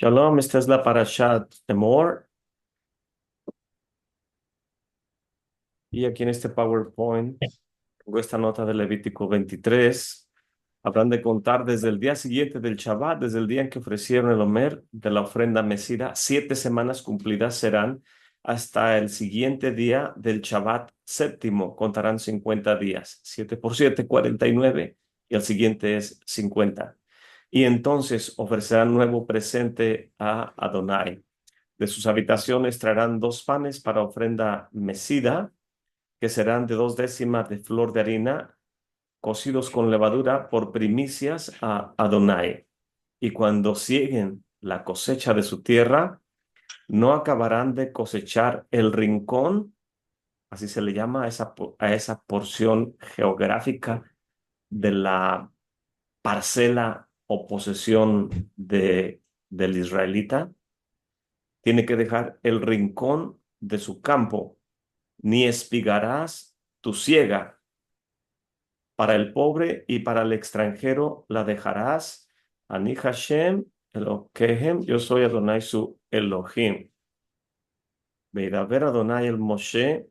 Shalom, esta es la Parashat Emor y aquí en este PowerPoint tengo esta nota de Levítico 23. Habrán de contar desde el día siguiente del Shabbat, desde el día en que ofrecieron el Omer de la ofrenda mecida, 7 semanas cumplidas serán hasta el siguiente día del Shabbat séptimo. Contarán 50 días, 7 por 7, 49, y el siguiente es 50. Y entonces ofrecerán nuevo presente a Adonai. De sus habitaciones traerán 2 panes para ofrenda mecida, que serán de 2 décimas de flor de harina, cocidos con levadura por primicias a Adonai. Y cuando sieguen la cosecha de su tierra, no acabarán de cosechar el rincón, así se le llama a esa porción geográfica de la parcela o posesión del israelita. Tiene que dejar el rincón de su campo, ni espigarás tu siega. Para el pobre y para el extranjero la dejarás. Ani Hashem Elokehem, yo soy Adonai su Elohim. Ver Adonai el Moshe,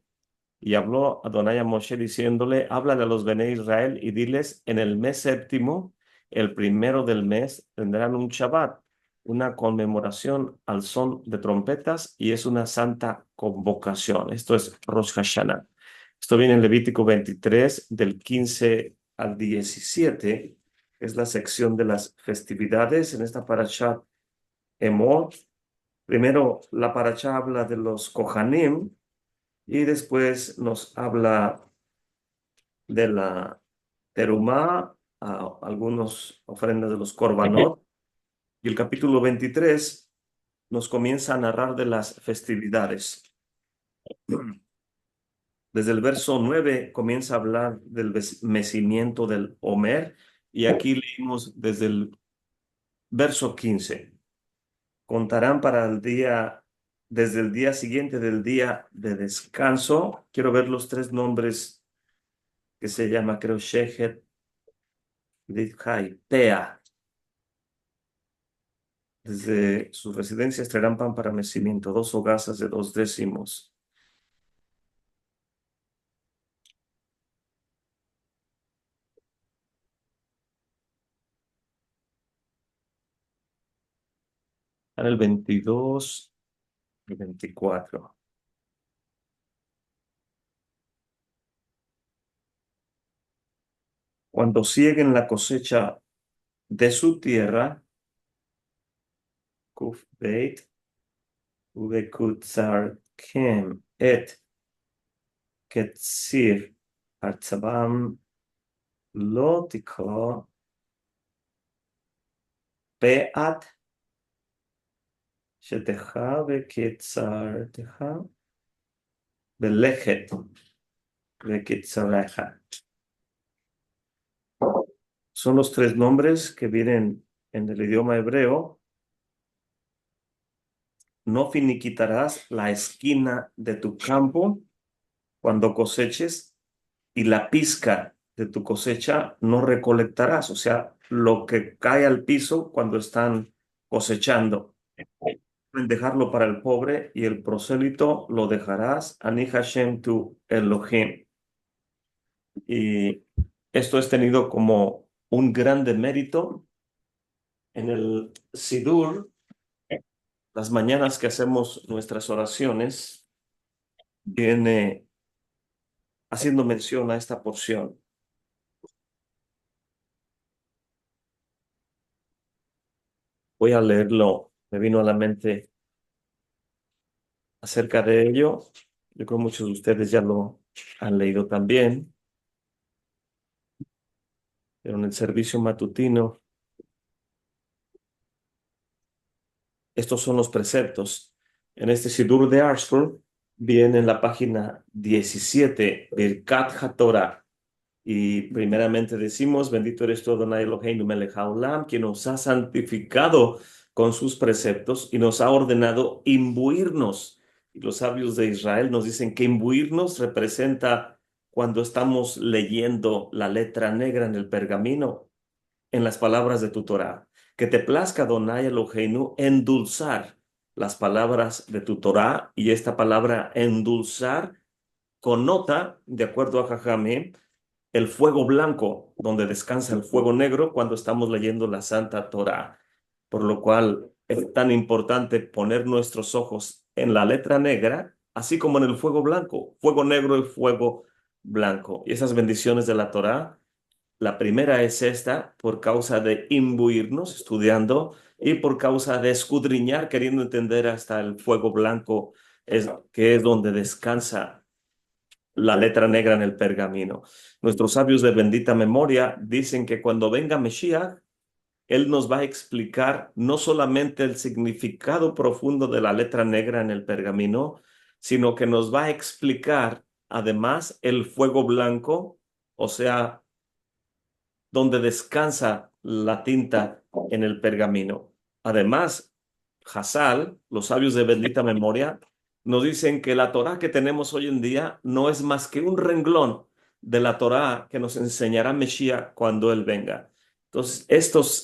y habló Adonai a Moshe diciéndole, háblale a los Bene Israel y diles, en el mes séptimo, el primero del mes, tendrán un Shabbat, una conmemoración al son de trompetas, y es una santa convocación. Esto es Rosh Hashanah. Esto viene en Levítico 23, del 15 al 17. Es la sección de las festividades en esta parashat Emor. Primero, la parasha habla de los Kohanim, y después nos habla de la terumá, algunas ofrendas de los korbanot. Y el capítulo 23 nos comienza a narrar de las festividades. Desde el verso 9 comienza a hablar del mecimiento del Omer, y aquí leímos desde el verso 15. Contarán para el día, desde el día siguiente del día de descanso. Quiero ver los 3 nombres que se llama, creo, Shehet, Lidhai, Pea. Desde sus residencias traerán pan para mecimiento, 2 hogazas de 2 décimos. En el 22 y 24. Cuando sieguen la cosecha de su tierra, Kuf Beit, Ubekutzar Kem, Et, Ketzir, Artzabam, Lotiko, Peat, Sheteja, Bekitzar, Teja, Belechet, Bekitzareja. Son los 3 nombres que vienen en el idioma hebreo. No finiquitarás la esquina de tu campo cuando coseches, y la pizca de tu cosecha no recolectarás, o sea, lo que cae al piso cuando están cosechando. Dejarlo para el pobre, y el prosélito lo dejarás, Ani Hashem tu Elohim. Y esto es tenido como un grande mérito en el Sidur. Las mañanas que hacemos nuestras oraciones, viene haciendo mención a esta porción. Voy a leerlo, me vino a la mente acerca de ello. Yo creo que muchos de ustedes ya lo han leído también, pero en el servicio matutino, estos son los preceptos. En este Sidur de Arshford viene en la página 17, Birkat HaTorah. Y primeramente decimos, bendito eres tú, Adonai Eloheinu melech haolam, quien nos ha santificado con sus preceptos y nos ha ordenado imbuirnos. Y los sabios de Israel nos dicen que imbuirnos representa cuando estamos leyendo la letra negra en el pergamino, en las palabras de tu Torah, que te plazca, Adonai Eloheinu, endulzar las palabras de tu Torá, y esta palabra endulzar connota, de acuerdo a Jajamim, el fuego blanco, donde descansa el fuego negro cuando estamos leyendo la Santa Torá. Por lo cual es tan importante poner nuestros ojos en la letra negra, así como en el fuego negro y fuego blanco. Y esas bendiciones de la Torá, la primera es esta, por causa de imbuirnos estudiando y por causa de escudriñar, queriendo entender hasta el fuego blanco, que es donde descansa la letra negra en el pergamino. Nuestros sabios de bendita memoria dicen que cuando venga Mesías, él nos va a explicar no solamente el significado profundo de la letra negra en el pergamino, sino que nos va a explicar además el fuego blanco, o sea, donde descansa la tinta en el pergamino. Además, Hassal, los sabios de bendita memoria, nos dicen que la Torá que tenemos hoy en día no es más que un renglón de la Torá que nos enseñará Mesías cuando Él venga. Entonces,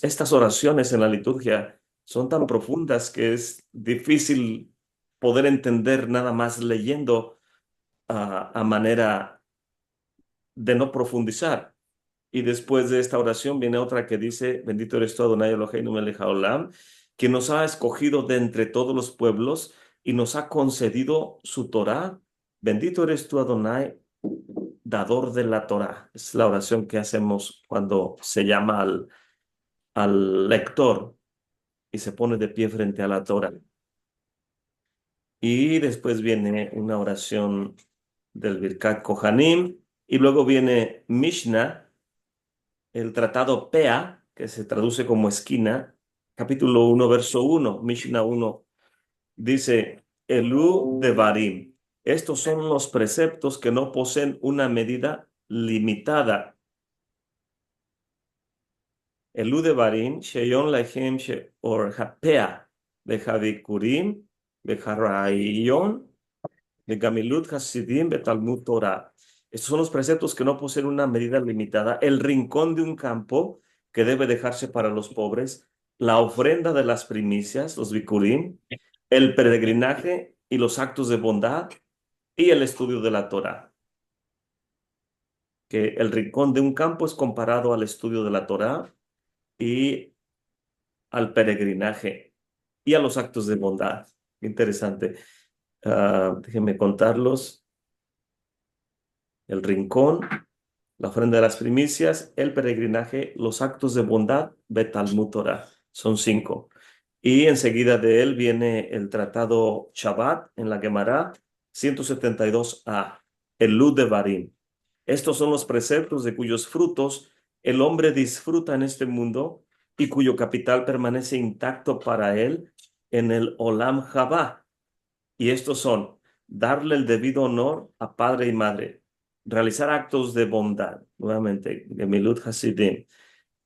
estas oraciones en la liturgia son tan profundas que es difícil poder entender nada más leyendo a manera de no profundizar. Y después de esta oración viene otra que dice, bendito eres tú, Adonai Eloheinu melech haolam, que nos ha escogido de entre todos los pueblos y nos ha concedido su Torá. Bendito eres tú, Adonai, dador de la Torá. Es la oración que hacemos cuando se llama al lector y se pone de pie frente a la Torá. Y después viene una oración del Birkat Kohanim y luego viene Mishnah, el tratado Pea, que se traduce como esquina, capítulo 1, verso 1, Mishnah 1, dice, Elú de Barim. Estos son los preceptos que no poseen una medida limitada. Elú de Barim, Sheyon Lahem Sheor Hapea, Behavikurim, Beharayon, Begamilut Hasidim, Betalmud Torah. Estos son los preceptos que no poseen una medida limitada. El rincón de un campo que debe dejarse para los pobres, la ofrenda de las primicias, los bikurim, el peregrinaje y los actos de bondad y el estudio de la Torah. Que el rincón de un campo es comparado al estudio de la Torah y al peregrinaje y a los actos de bondad. Interesante. Déjenme contarlos. El rincón, la ofrenda de las primicias, el peregrinaje, los actos de bondad, Betalmud Torah. Son 5. Y enseguida de él viene el tratado Shabbat en la Gemara 172a, el Lud de Barim. Estos son los preceptos de cuyos frutos el hombre disfruta en este mundo y cuyo capital permanece intacto para él en el Olam Jabá. Y estos son darle el debido honor a padre y madre, realizar actos de bondad, nuevamente, Gemilut Hasidim,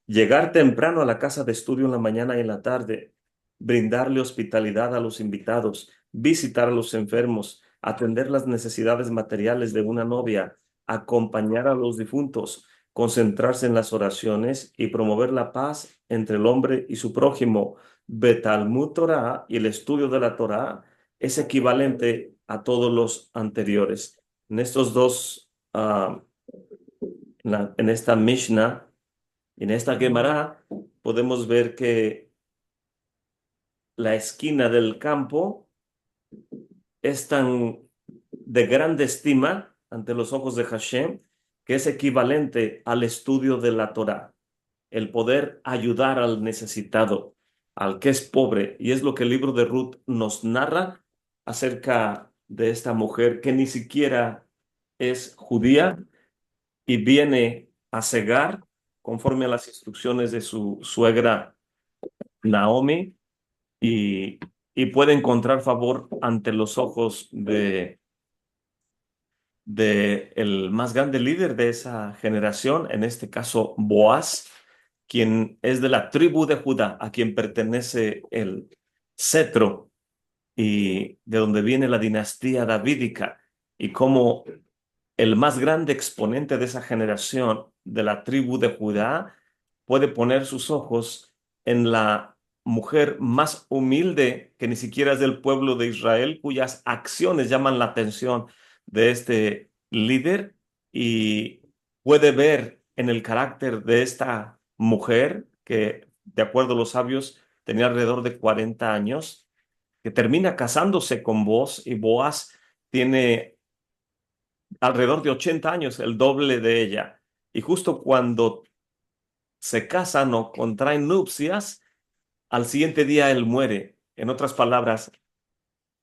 llegar temprano a la casa de estudio en la mañana y en la tarde, brindarle hospitalidad a los invitados, visitar a los enfermos, atender las necesidades materiales de una novia, acompañar a los difuntos, concentrarse en las oraciones y promover la paz entre el hombre y su prójimo. Betalmud Torah y el estudio de la Torah es equivalente a todos los anteriores. En estos dos, en esta Mishnah, en esta Gemara, podemos ver que la esquina del campo es tan de grande estima ante los ojos de Hashem que es equivalente al estudio de la Torá, el poder ayudar al necesitado, al que es pobre. Y es lo que el libro de Ruth nos narra acerca de esta mujer que ni siquiera es judía y viene a cegar conforme a las instrucciones de su suegra Naomi y, y puede encontrar favor ante los ojos de el más grande líder de esa generación, en este caso Boaz, quien es de la tribu de Judá, a quien pertenece el cetro y de donde viene la dinastía davídica, y como el más grande exponente de esa generación de la tribu de Judá puede poner sus ojos en la mujer más humilde, que ni siquiera es del pueblo de Israel, cuyas acciones llaman la atención de este líder y puede ver en el carácter de esta mujer, que de acuerdo a los sabios tenía alrededor de 40 años, que termina casándose con Boaz, y Boaz tiene alrededor de 80 años, el doble de ella. Y justo cuando se casan o contraen nupcias, al siguiente día él muere. En otras palabras,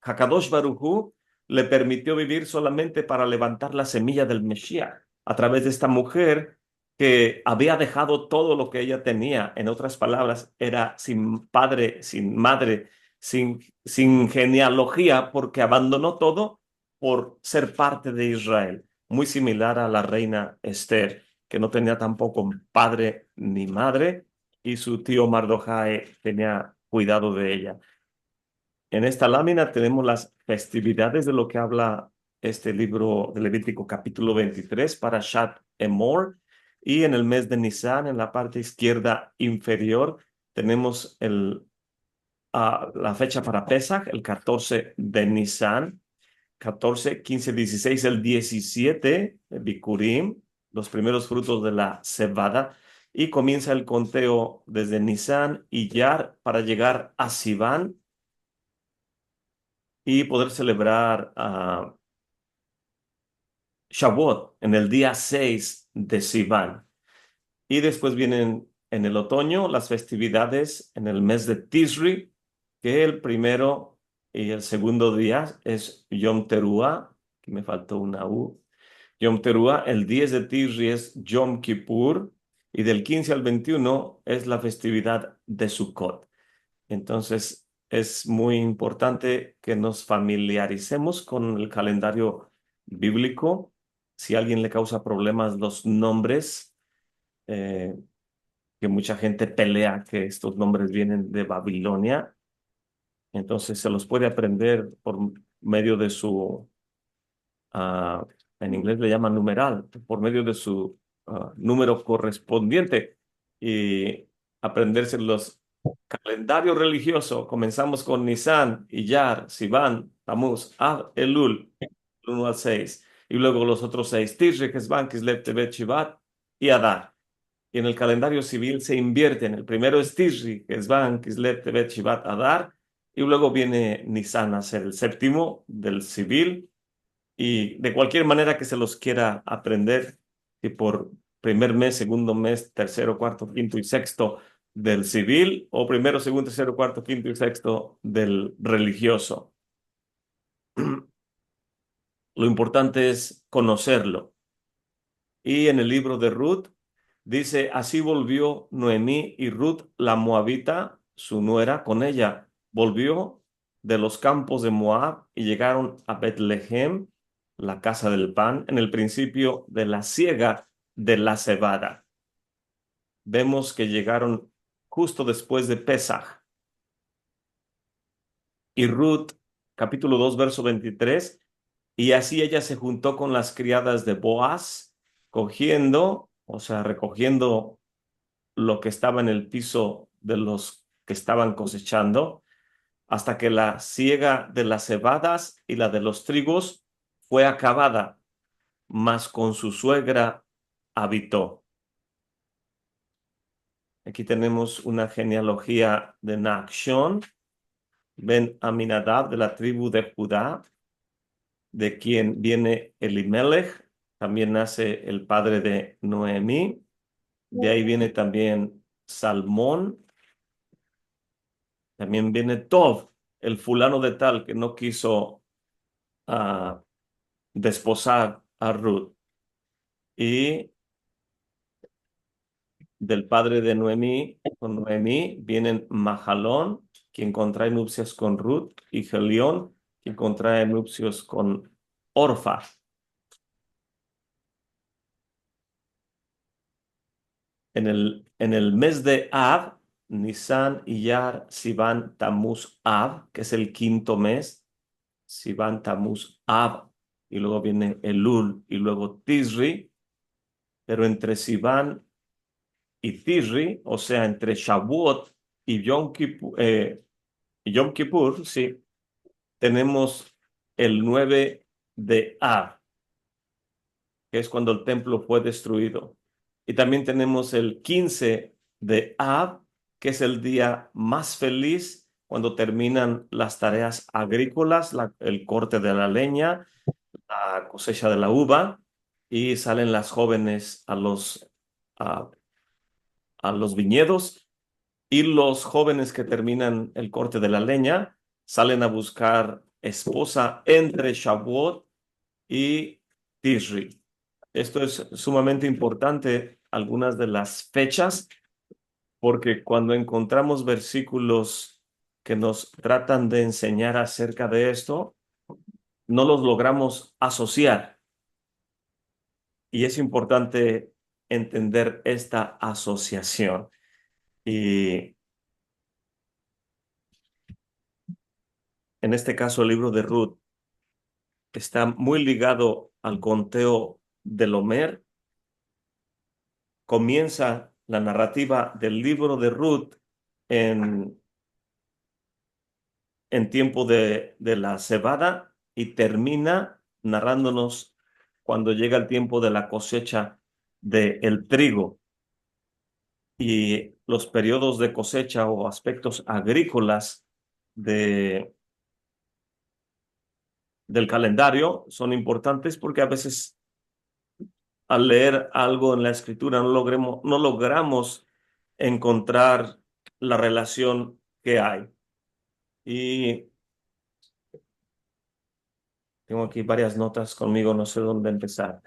Hakadosh Baruj Hu le permitió vivir solamente para levantar la semilla del Mesías a través de esta mujer que había dejado todo lo que ella tenía. En otras palabras, era sin padre, sin madre, sin genealogía, porque abandonó todo por ser parte de Israel. Muy similar a la reina Esther, que no tenía tampoco padre ni madre, y su tío Mardojae tenía cuidado de ella. En esta lámina tenemos las festividades de lo que habla este libro de Levítico capítulo 23 para Shat Emor, y en el mes de Nisan, en la parte izquierda inferior, tenemos la fecha para Pesach, el 14 de Nisan, 14, 15, 16, el 17, el Bikurim, los primeros frutos de la cebada, y comienza el conteo desde Nisan y Yar para llegar a Sivan y poder celebrar Shavuot en el día 6 de Sivan. Y después vienen en el otoño las festividades en el mes de Tisri, que el primero y el segundo día es Yom Teruah, que me faltó una U. Yom Teruah, el 10 de Tisri es Yom Kippur, y del 15 al 21 es la festividad de Sukkot. Entonces, es muy importante que nos familiaricemos con el calendario bíblico. Si a alguien le causa problemas los nombres, eh, que mucha gente pelea que estos nombres vienen de Babilonia, entonces se los puede aprender por medio de su, ah, en inglés le llaman numeral, por medio de su número correspondiente, y aprenderse los calendario religioso. Comenzamos con Nisan, Iyar, Sivan, Tamuz, Av, Elul, 1 al 6. Y luego los otros 6, Tishrei, Kesvan, Kislev, Tevet, Shivat y Adar. Y en el calendario civil se invierten. El primero es Tishrei, Kesvan, Kislev, Tevet, Shivat, Adar. Y luego viene Nisan a ser el séptimo del civil. Y de cualquier manera que se los quiera aprender, y por primer mes, segundo mes, tercero, cuarto, quinto y sexto del civil, o primero, segundo, tercero, cuarto, quinto y sexto del religioso. Lo importante es conocerlo. Y en el libro de Ruth dice, así volvió Noemí y Ruth, la moabita, su nuera, con ella. Volvió de los campos de Moab y llegaron a Betlehem, la casa del pan, en el principio de la siega de la cebada. Vemos que llegaron justo después de Pesaj. Y Ruth, capítulo 2 verso 23, y así ella se juntó con las criadas de Boaz, cogiendo, o sea, recogiendo lo que estaba en el piso de los que estaban cosechando, hasta que la siega de las cebadas y la de los trigos fue acabada, mas con su suegra habitó. Aquí tenemos una genealogía de Nachshon, ben Aminadab, de la tribu de Judá, de quien viene Elimelech. También nace el padre de Noemí. De ahí viene también Salmón. También viene Tov, el fulano de tal que no quiso ah, desposar a Ruth. Y del padre de Noemí, con Noemí, vienen Mahalón, quien contrae nupcias con Ruth, y Gelión, quien contrae nupcias con Orfa. En el mes de Av, Nisan, Iyar, Sivan, Tamuz, Av, que es el quinto mes, Sivan, Tamuz, Av, y luego viene Elul y luego Tisri, pero entre Sivan y Tisri, o sea, entre Shavuot y Yom Kippur, sí, tenemos el 9 de Av, que es cuando el templo fue destruido. Y también tenemos el 15 de Av, que es el día más feliz cuando terminan las tareas agrícolas, el corte de la leña, la cosecha de la uva, y salen las jóvenes a, a los viñedos, y los jóvenes que terminan el corte de la leña salen a buscar esposa entre Shavuot y Tishri. Esto es sumamente importante, algunas de las fechas, porque cuando encontramos versículos que nos tratan de enseñar acerca de esto, no los logramos asociar. Y es importante entender esta asociación. Y en este caso, el libro de Ruth está muy ligado al conteo del Homer. Comienza la narrativa del libro de Ruth en, en tiempo de la cebada y termina narrándonos cuando llega el tiempo de la cosecha del trigo. Y los periodos de cosecha o aspectos agrícolas de, del calendario son importantes porque a veces al leer algo en la escritura no logramos encontrar la relación que hay. Y tengo aquí varias notas conmigo, no sé dónde empezar.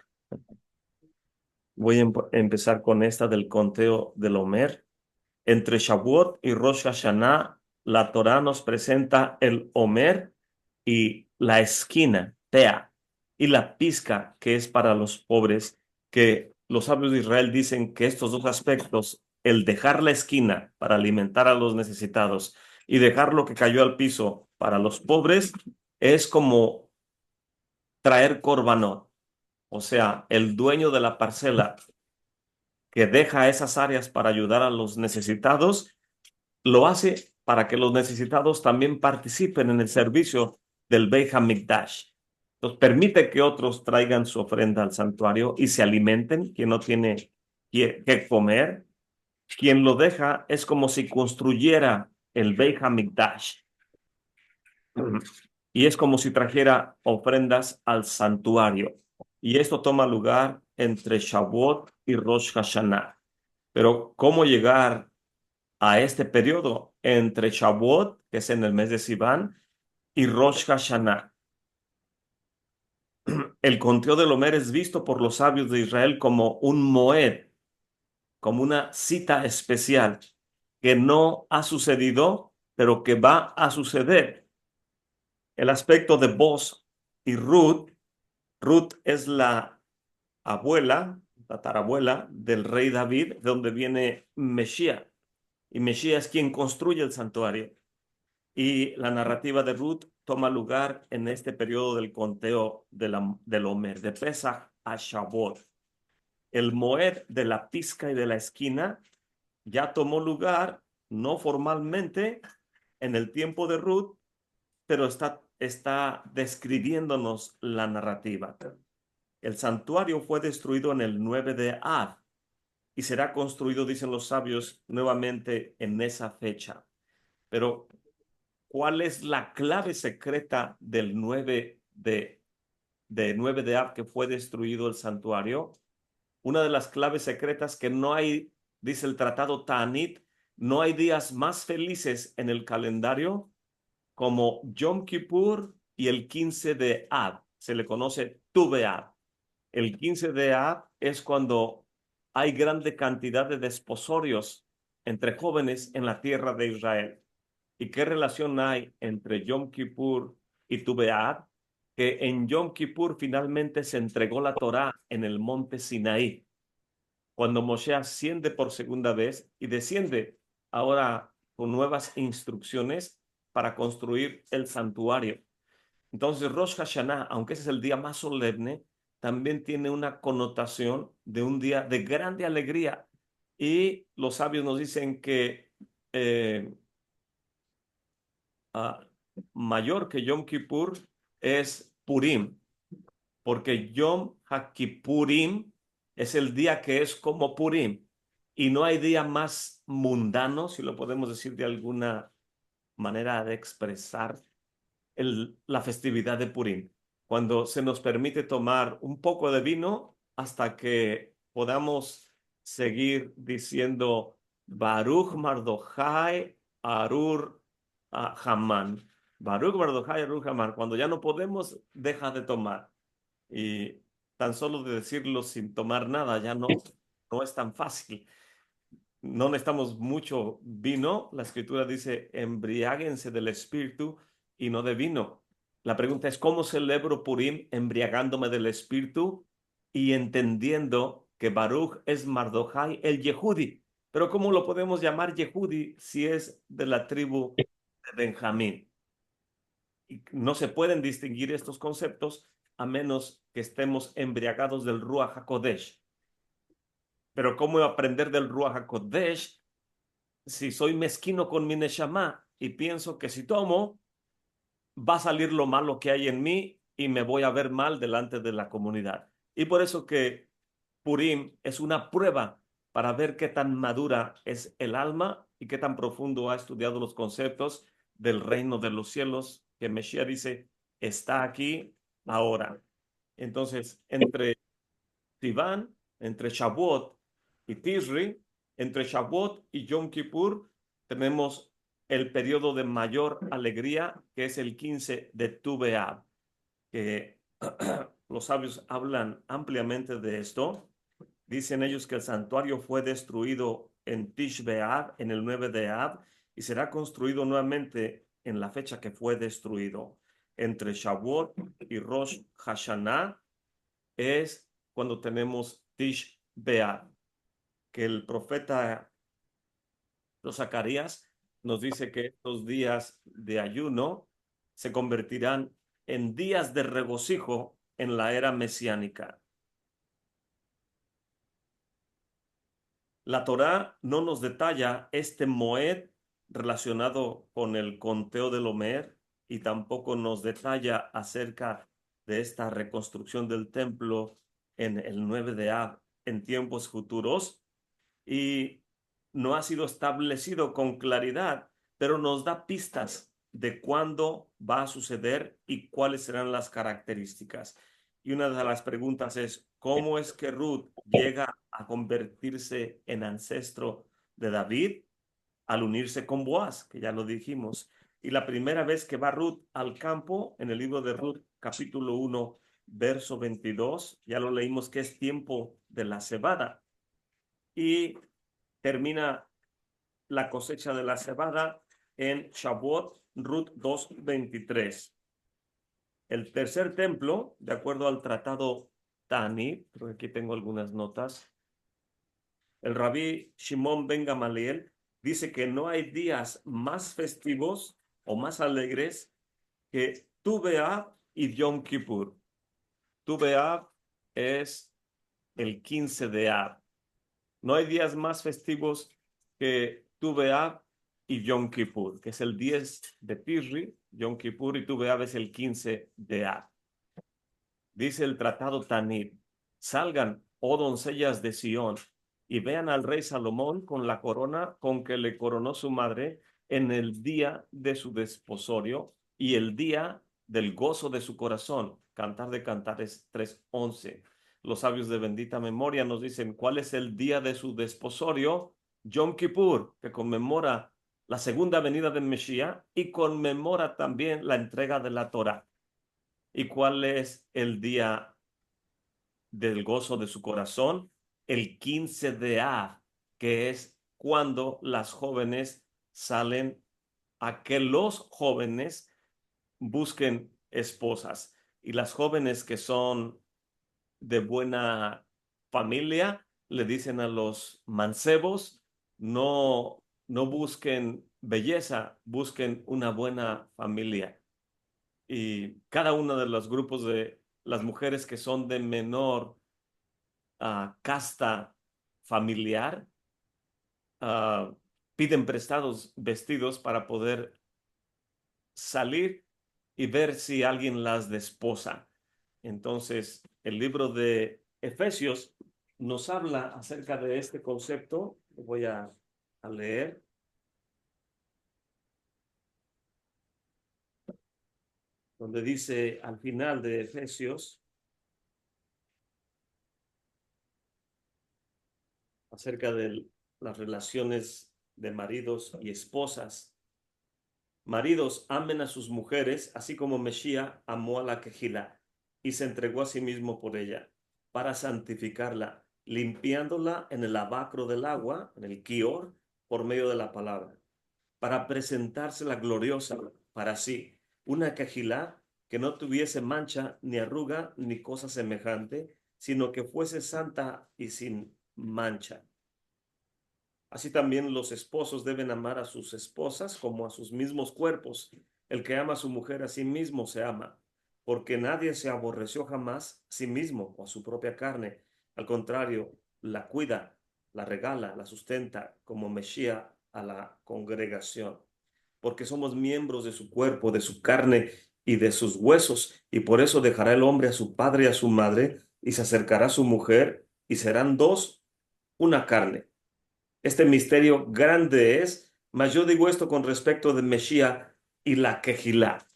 Voy a empezar con esta del conteo del Homer. Entre Shavuot y Rosh Hashanah, la Torá nos presenta el Homer y la esquina, Tea, y la pizca, que es para los pobres, que los sabios de Israel dicen que estos dos aspectos, el dejar la esquina para alimentar a los necesitados y dejar lo que cayó al piso para los pobres, es como traer corbanot. O sea, el dueño de la parcela que deja esas áreas para ayudar a los necesitados, lo hace para que los necesitados también participen en el servicio del Beit HaMikdash. Entonces, permite que otros traigan su ofrenda al santuario y se alimenten, quien no tiene que comer. Quien lo deja es como si construyera el Beit HaMikdash. Y es como si trajera ofrendas al santuario. Y esto toma lugar entre Shavuot y Rosh Hashanah. Pero ¿cómo llegar a este periodo entre Shavuot, que es en el mes de Sivan, y Rosh Hashanah? El conteo del Homer es visto por los sabios de Israel como un moed, como una cita especial que no ha sucedido, pero que va a suceder. El aspecto de Boz y Ruth. Ruth es la abuela, tatarabuela del rey David, de donde viene Mesías. Y Mesías es quien construye el santuario. Y la narrativa de Ruth toma lugar en este periodo del conteo del Homer, de Pesach a Shavuot. El Moed de la pizca y de la esquina ya tomó lugar, no formalmente, en el tiempo de Ruth, pero está describiéndonos la narrativa. El santuario fue destruido en el 9 de Av y será construido, dicen los sabios, nuevamente en esa fecha. Pero ¿cuál es la clave secreta del 9 de Av que fue destruido el santuario? Una de las claves secretas que no hay, dice el tratado Ta'anit, no hay días más felices en el calendario como Yom Kippur y el 15 de Av. Se le conoce Tu B'Av. El 15 de Av es cuando hay grande cantidad de desposorios entre jóvenes en la tierra de Israel. ¿Y qué relación hay entre Yom Kippur y Tu B'Av? Que en Yom Kippur finalmente se entregó la Torá en el monte Sinaí, cuando Moshe asciende por segunda vez y desciende ahora con nuevas instrucciones para construir el santuario. Entonces, Rosh Hashanah, aunque ese es el día más solemne, también tiene una connotación de un día de grande alegría. Y los sabios nos dicen que eh, ah, mayor que Yom Kippur es Purim, porque Yom HaKippurim es el día que es como Purim, y no hay día más mundano, si lo podemos decir de alguna manera de expresar la festividad de Purim, cuando se nos permite tomar un poco de vino hasta que podamos seguir diciendo Baruch Mardochai Arur Haman. Baruch Mardochai Arur Haman. Cuando ya no podemos, deja de tomar. Y tan solo de decirlo sin tomar nada ya no es tan fácil. No necesitamos mucho vino. La escritura dice, embriáguense del espíritu y no de vino. La pregunta es, ¿cómo celebro Purim embriagándome del espíritu y entendiendo que Baruch es Mardochai el Yehudi? Pero ¿cómo lo podemos llamar Yehudi si es de la tribu de Benjamín? Y no se pueden distinguir estos conceptos a menos que estemos embriagados del Ruach HaKodesh. Pero ¿cómo aprender del Ruach HaKodesh si soy mezquino con mi neshama y pienso que si tomo, va a salir lo malo que hay en mí y me voy a ver mal delante de la comunidad? Y por eso que Purim es una prueba para ver qué tan madura es el alma y qué tan profundo ha estudiado los conceptos del reino de los cielos, que Mesías dice, está aquí ahora. Entonces, entre Sivan, entre Shavuot y Tisri, entre Shavuot y Yom Kippur, tenemos el periodo de mayor alegría, que es el 15 de Tu B'Av, que los sabios hablan ampliamente de esto. Dicen ellos que el santuario fue destruido en Tish B'Av, en el 9 de Av, y será construido nuevamente en la fecha que fue destruido. Entre Shavuot y Rosh Hashanah es cuando tenemos Tish B'Av, que el profeta Zacarías nos dice que estos días de ayuno se convertirán en días de regocijo en la era mesiánica. La Torá no nos detalla este Moed relacionado con el conteo del Omer y tampoco nos detalla acerca de esta reconstrucción del templo en el 9 de Av en tiempos futuros, y no ha sido establecido con claridad, pero nos da pistas de cuándo va a suceder y cuáles serán las características. Y una de las preguntas es, ¿cómo es que Ruth llega a convertirse en ancestro de David al unirse con Boaz, que ya lo dijimos? Y la primera vez que va Ruth al campo, en el libro de Ruth, capítulo 1, verso 22, ya lo leímos, que es tiempo de la cebada. Y termina la cosecha de la cebada en Shavuot, Ruth 2:23. El tercer templo, de acuerdo al tratado Tani, porque aquí tengo algunas notas, el rabí Shimon ben Gamaliel dice que no hay días más festivos o más alegres que Tu B'Av y Yom Kippur. Tu B'Av es el 15 de Av. No hay días más festivos que Tu B'Av y Yom Kippur, que es el 10 de Tisri, Yom Kippur, y Tu B'Av es el 15 de Av. Dice el tratado Tanit, salgan, oh doncellas de Sión, y vean al rey Salomón con la corona con que le coronó su madre en el día de su desposorio y el día del gozo de su corazón. Cantar de Cantares 3:11. Los sabios de bendita memoria nos dicen cuál es el día de su desposorio. Yom Kippur, que conmemora la segunda venida de Mesías y conmemora también la entrega de la Torá. ¿Y cuál es el día del gozo de su corazón? El 15 de Av, que es cuando las jóvenes salen a que los jóvenes busquen esposas. Y las jóvenes que son de buena familia le dicen a los mancebos, no busquen belleza, busquen una buena familia. Y cada uno de los grupos de las mujeres que son de menor casta familiar, uh, piden prestados vestidos para poder salir y ver si alguien las desposa. Entonces, el libro de Efesios nos habla acerca de este concepto. Voy a leer. Donde dice al final de Efesios acerca de las relaciones de maridos y esposas. Maridos, amen a sus mujeres, así como Meshía amó a la quejilá y se entregó a sí mismo por ella, para santificarla, limpiándola en el lavacro del agua, en el kior, por medio de la palabra, para presentársela gloriosa para sí, una quejilá que no tuviese mancha, ni arruga, ni cosa semejante, sino que fuese santa y sin mancha. Así también los esposos deben amar a sus esposas como a sus mismos cuerpos. El que ama a su mujer a sí mismo se ama, porque nadie se aborreció jamás a sí mismo o a su propia carne. Al contrario, la cuida, la regala, la sustenta como Meshía a la congregación, porque somos miembros de su cuerpo, de su carne y de sus huesos, y por eso dejará el hombre a su padre y a su madre, y se acercará a su mujer, y serán dos, una carne. Este misterio grande es, mas yo digo esto con respecto de Meshía y la Kejilá.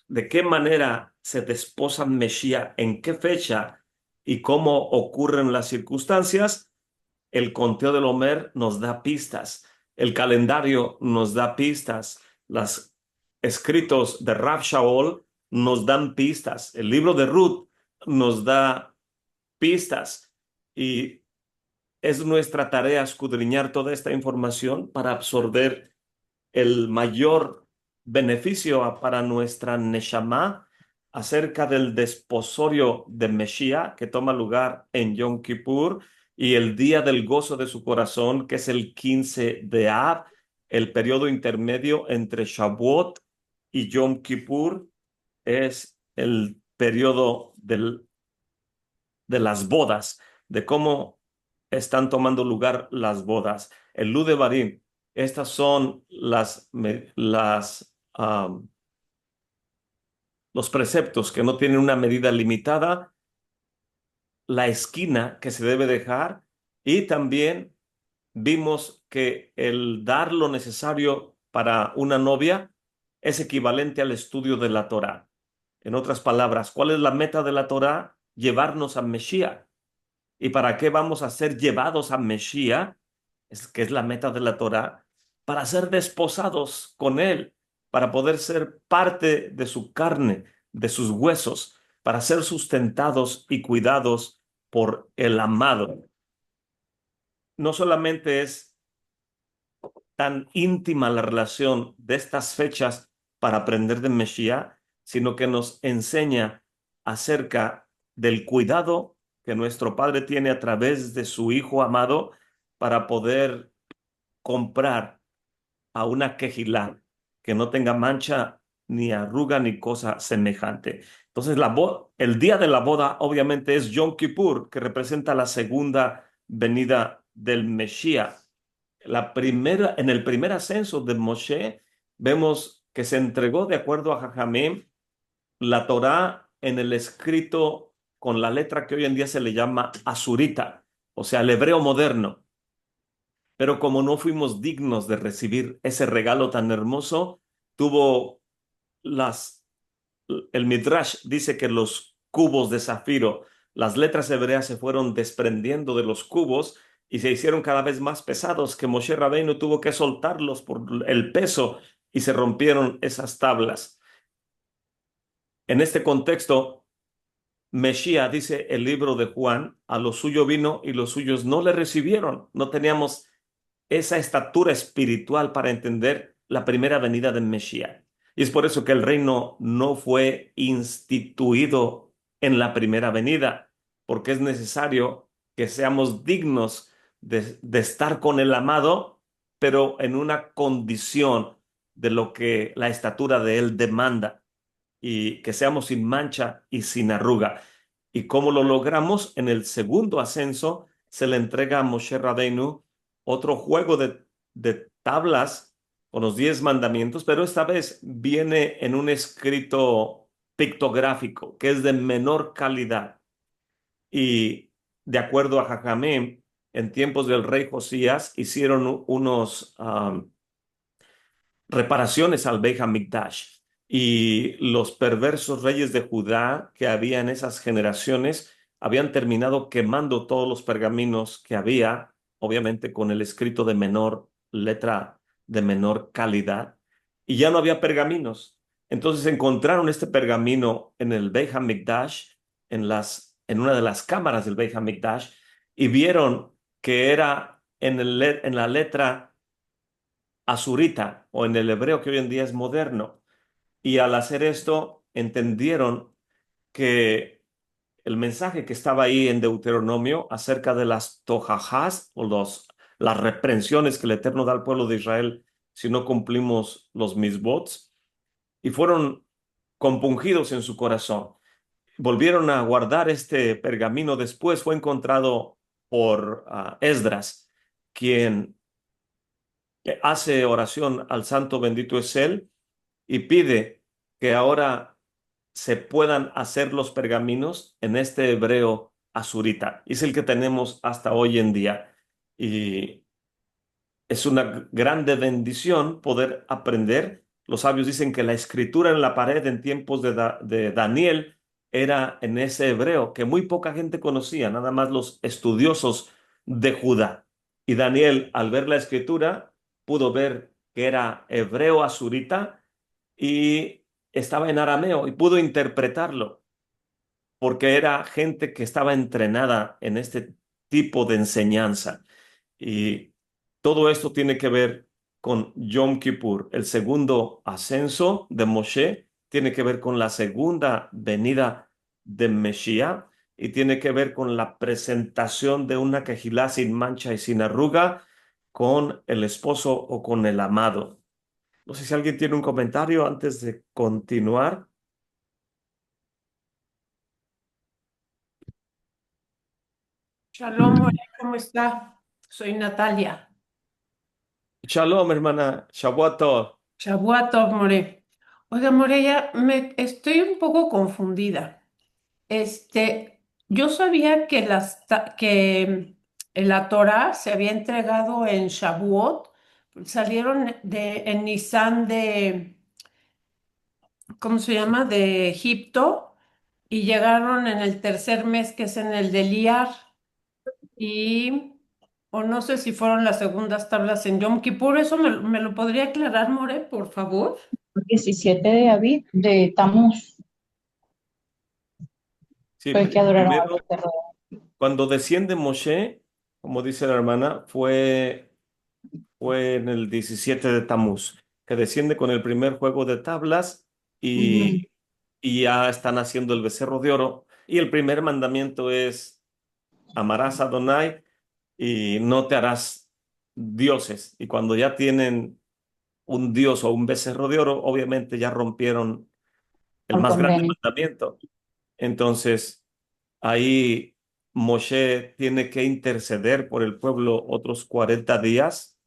¿De qué manera se desposa Meshía? ¿En qué fecha? ¿Y cómo ocurren las circunstancias? El conteo del Homer nos da pistas. El calendario nos da pistas. Los escritos de Rav Shaul nos dan pistas. El libro de Ruth nos da pistas. Y es nuestra tarea escudriñar toda esta información para absorber el mayor beneficio para nuestra Neshama acerca del desposorio de Mesías que toma lugar en Yom Kippur y el día del gozo de su corazón, que es el 15 de Av, el periodo intermedio entre Shavuot y Yom Kippur, es el periodo de las bodas, de cómo están tomando lugar las bodas. El Ludebarim, estas son los preceptos que no tienen una medida limitada, la esquina que se debe dejar y también vimos que el dar lo necesario para una novia es equivalente al estudio de la Torá. En otras palabras, ¿cuál es la meta de la Torá? Llevarnos a Mesías. ¿Y para qué vamos a ser llevados a Mesías? Que es la meta de la Torá, para ser desposados con Él, para poder ser parte de su carne, de sus huesos, para ser sustentados y cuidados por el amado. No solamente es tan íntima la relación de estas fechas para aprender de Mesías, sino que nos enseña acerca del cuidado que nuestro Padre tiene a través de su Hijo amado para poder comprar a una quejilá que no tenga mancha ni arruga ni cosa semejante. Entonces, el día de la boda obviamente es Yom Kippur, que representa la segunda venida del Mesías. En el primer ascenso de Moshe, vemos que se entregó de acuerdo a Jajamim la Torá en el escrito con la letra que hoy en día se le llama asurita, o sea, el hebreo moderno. Pero como no fuimos dignos de recibir ese regalo tan hermoso, tuvo las, el Midrash dice que los cubos de zafiro, las letras hebreas se fueron desprendiendo de los cubos y se hicieron cada vez más pesados, que Moshe Rabbeinu tuvo que soltarlos por el peso y se rompieron esas tablas. En este contexto, Mesías, dice el libro de Juan, a lo suyo vino y los suyos no le recibieron. No teníamos esa estatura espiritual para entender la primera venida del Mesías. Y es por eso que el reino no fue instituido en la primera venida, porque es necesario que seamos dignos de estar con el amado, pero en una condición de lo que la estatura de él demanda y que seamos sin mancha y sin arruga. ¿Y cómo lo logramos? En el segundo ascenso se le entrega a Moshe Rabbeinu otro juego de tablas con los 10 mandamientos, pero esta vez viene en un escrito pictográfico que es de menor calidad. Y de acuerdo a Jajamé, en tiempos del rey Josías hicieron unos reparaciones al Beit HaMikdash. Y los perversos reyes de Judá que había en esas generaciones habían terminado quemando todos los pergaminos que había, obviamente con el escrito de menor letra, de menor calidad, y ya no había pergaminos. Entonces encontraron este pergamino en el Beit HaMikdash, en una de las cámaras del Beit HaMikdash, y vieron que era en la letra asurita o en el hebreo que hoy en día es moderno. Y al hacer esto, entendieron que el mensaje que estaba ahí en Deuteronomio acerca de las tojajás o las reprensiones que el Eterno da al pueblo de Israel si no cumplimos los misbots, y fueron compungidos en su corazón. Volvieron a guardar este pergamino. Después fue encontrado por Esdras, quien hace oración al santo bendito es él y pide que ahora se puedan hacer los pergaminos en este hebreo asurita. Es el que tenemos hasta hoy en día. Y es una grande bendición poder aprender. Los sabios dicen que la escritura en la pared en tiempos de Daniel era en ese hebreo que muy poca gente conocía, nada más los estudiosos de Judá. Y Daniel, al ver la escritura, pudo ver que era hebreo asurita y estaba en arameo y pudo interpretarlo porque era gente que estaba entrenada en este tipo de enseñanza. Y todo esto tiene que ver con Yom Kippur. El segundo ascenso de Moshe tiene que ver con la segunda venida de Mesías y tiene que ver con la presentación de una quejilá sin mancha y sin arruga con el esposo o con el amado. No sé si alguien tiene un comentario antes de continuar. Shalom, More, ¿cómo está? Soy Natalia. Shalom, hermana. Shabbat tov. Shabbat Tov, More. Oiga, More, ya me estoy un poco confundida. Yo sabía que la Torah se había entregado en Shavuot, salieron en Nisan ¿cómo se llama? De Egipto y llegaron en el tercer mes, que es en el de Iyar. Y, o no sé si fueron las segundas tablas en Yom Kippur, eso me lo podría aclarar, More, por favor. 17 de Aviv, de Tamuz, Sí, fue el que adoraron al primero, becerro. cuando desciende Moshe, como dice la hermana, fue en el 17 de Tamuz, que desciende con el primer juego de tablas Ujú. y ya están haciendo el becerro de oro. Y el primer mandamiento es: amarás a Adonai y no te harás dioses. Y cuando ya tienen un dios o un becerro de oro, obviamente ya rompieron el Al más grande convenio. mandamiento. Entonces, ahí Moshe tiene que interceder por el pueblo otros 40 días,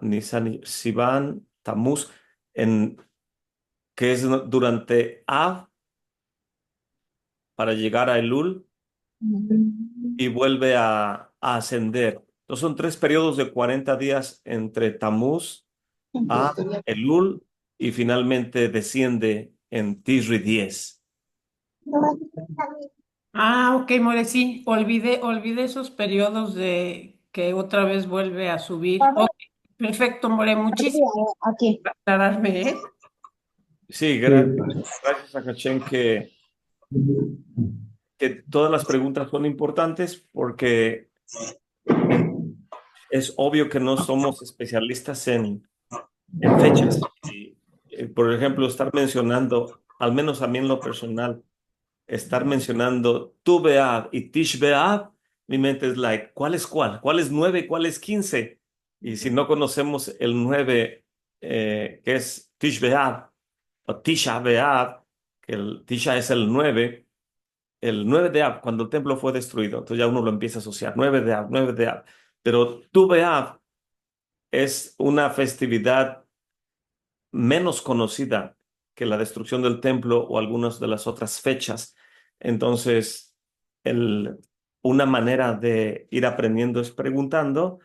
Nisan, Sivan, Tamuz, en, que es durante Av para llegar a Elul y vuelve a ascender. Entonces son 3 periodos de 40 días entre Tamuz, Av, Elul y finalmente desciende en Tishri 10. Ah, ok, More, sí, olvidé esos periodos de que otra vez vuelve a subir. Ok, perfecto, More, muchísimas Aquí. gracias por aclararme, ¿eh? Sí, gracias a Hashem que todas las preguntas son importantes porque es obvio que no somos especialistas en fechas. Y, por ejemplo, estar mencionando, al menos a mí en lo personal, estar mencionando Tu B'Av y Tish B'Av, mi mente es like, ¿cuál es cuál? ¿Cuál es 9? ¿Cuál es 15? Y si no conocemos el 9, que es Tish B'Av, o Tisha B'Av, que el Tisha es el 9 de Av, cuando el templo fue destruido. Entonces ya uno lo empieza a asociar, 9 de Av, 9 de Av. Pero Tu B'Av es una festividad menos conocida que la destrucción del templo o algunas de las otras fechas. Entonces, el, una manera de ir aprendiendo es preguntando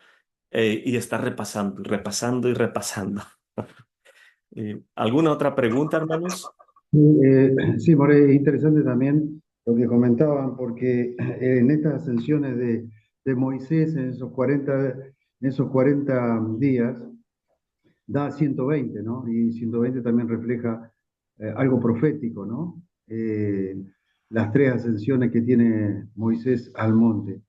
y estar repasando, repasando y repasando. ¿Alguna otra pregunta, hermanos? Sí, More, es interesante también lo que comentaban, porque en estas ascensiones de Moisés, en esos 40 días, da 120, ¿no? Y 120 también refleja algo profético, ¿no? Las tres ascensiones que tiene Moisés al monte.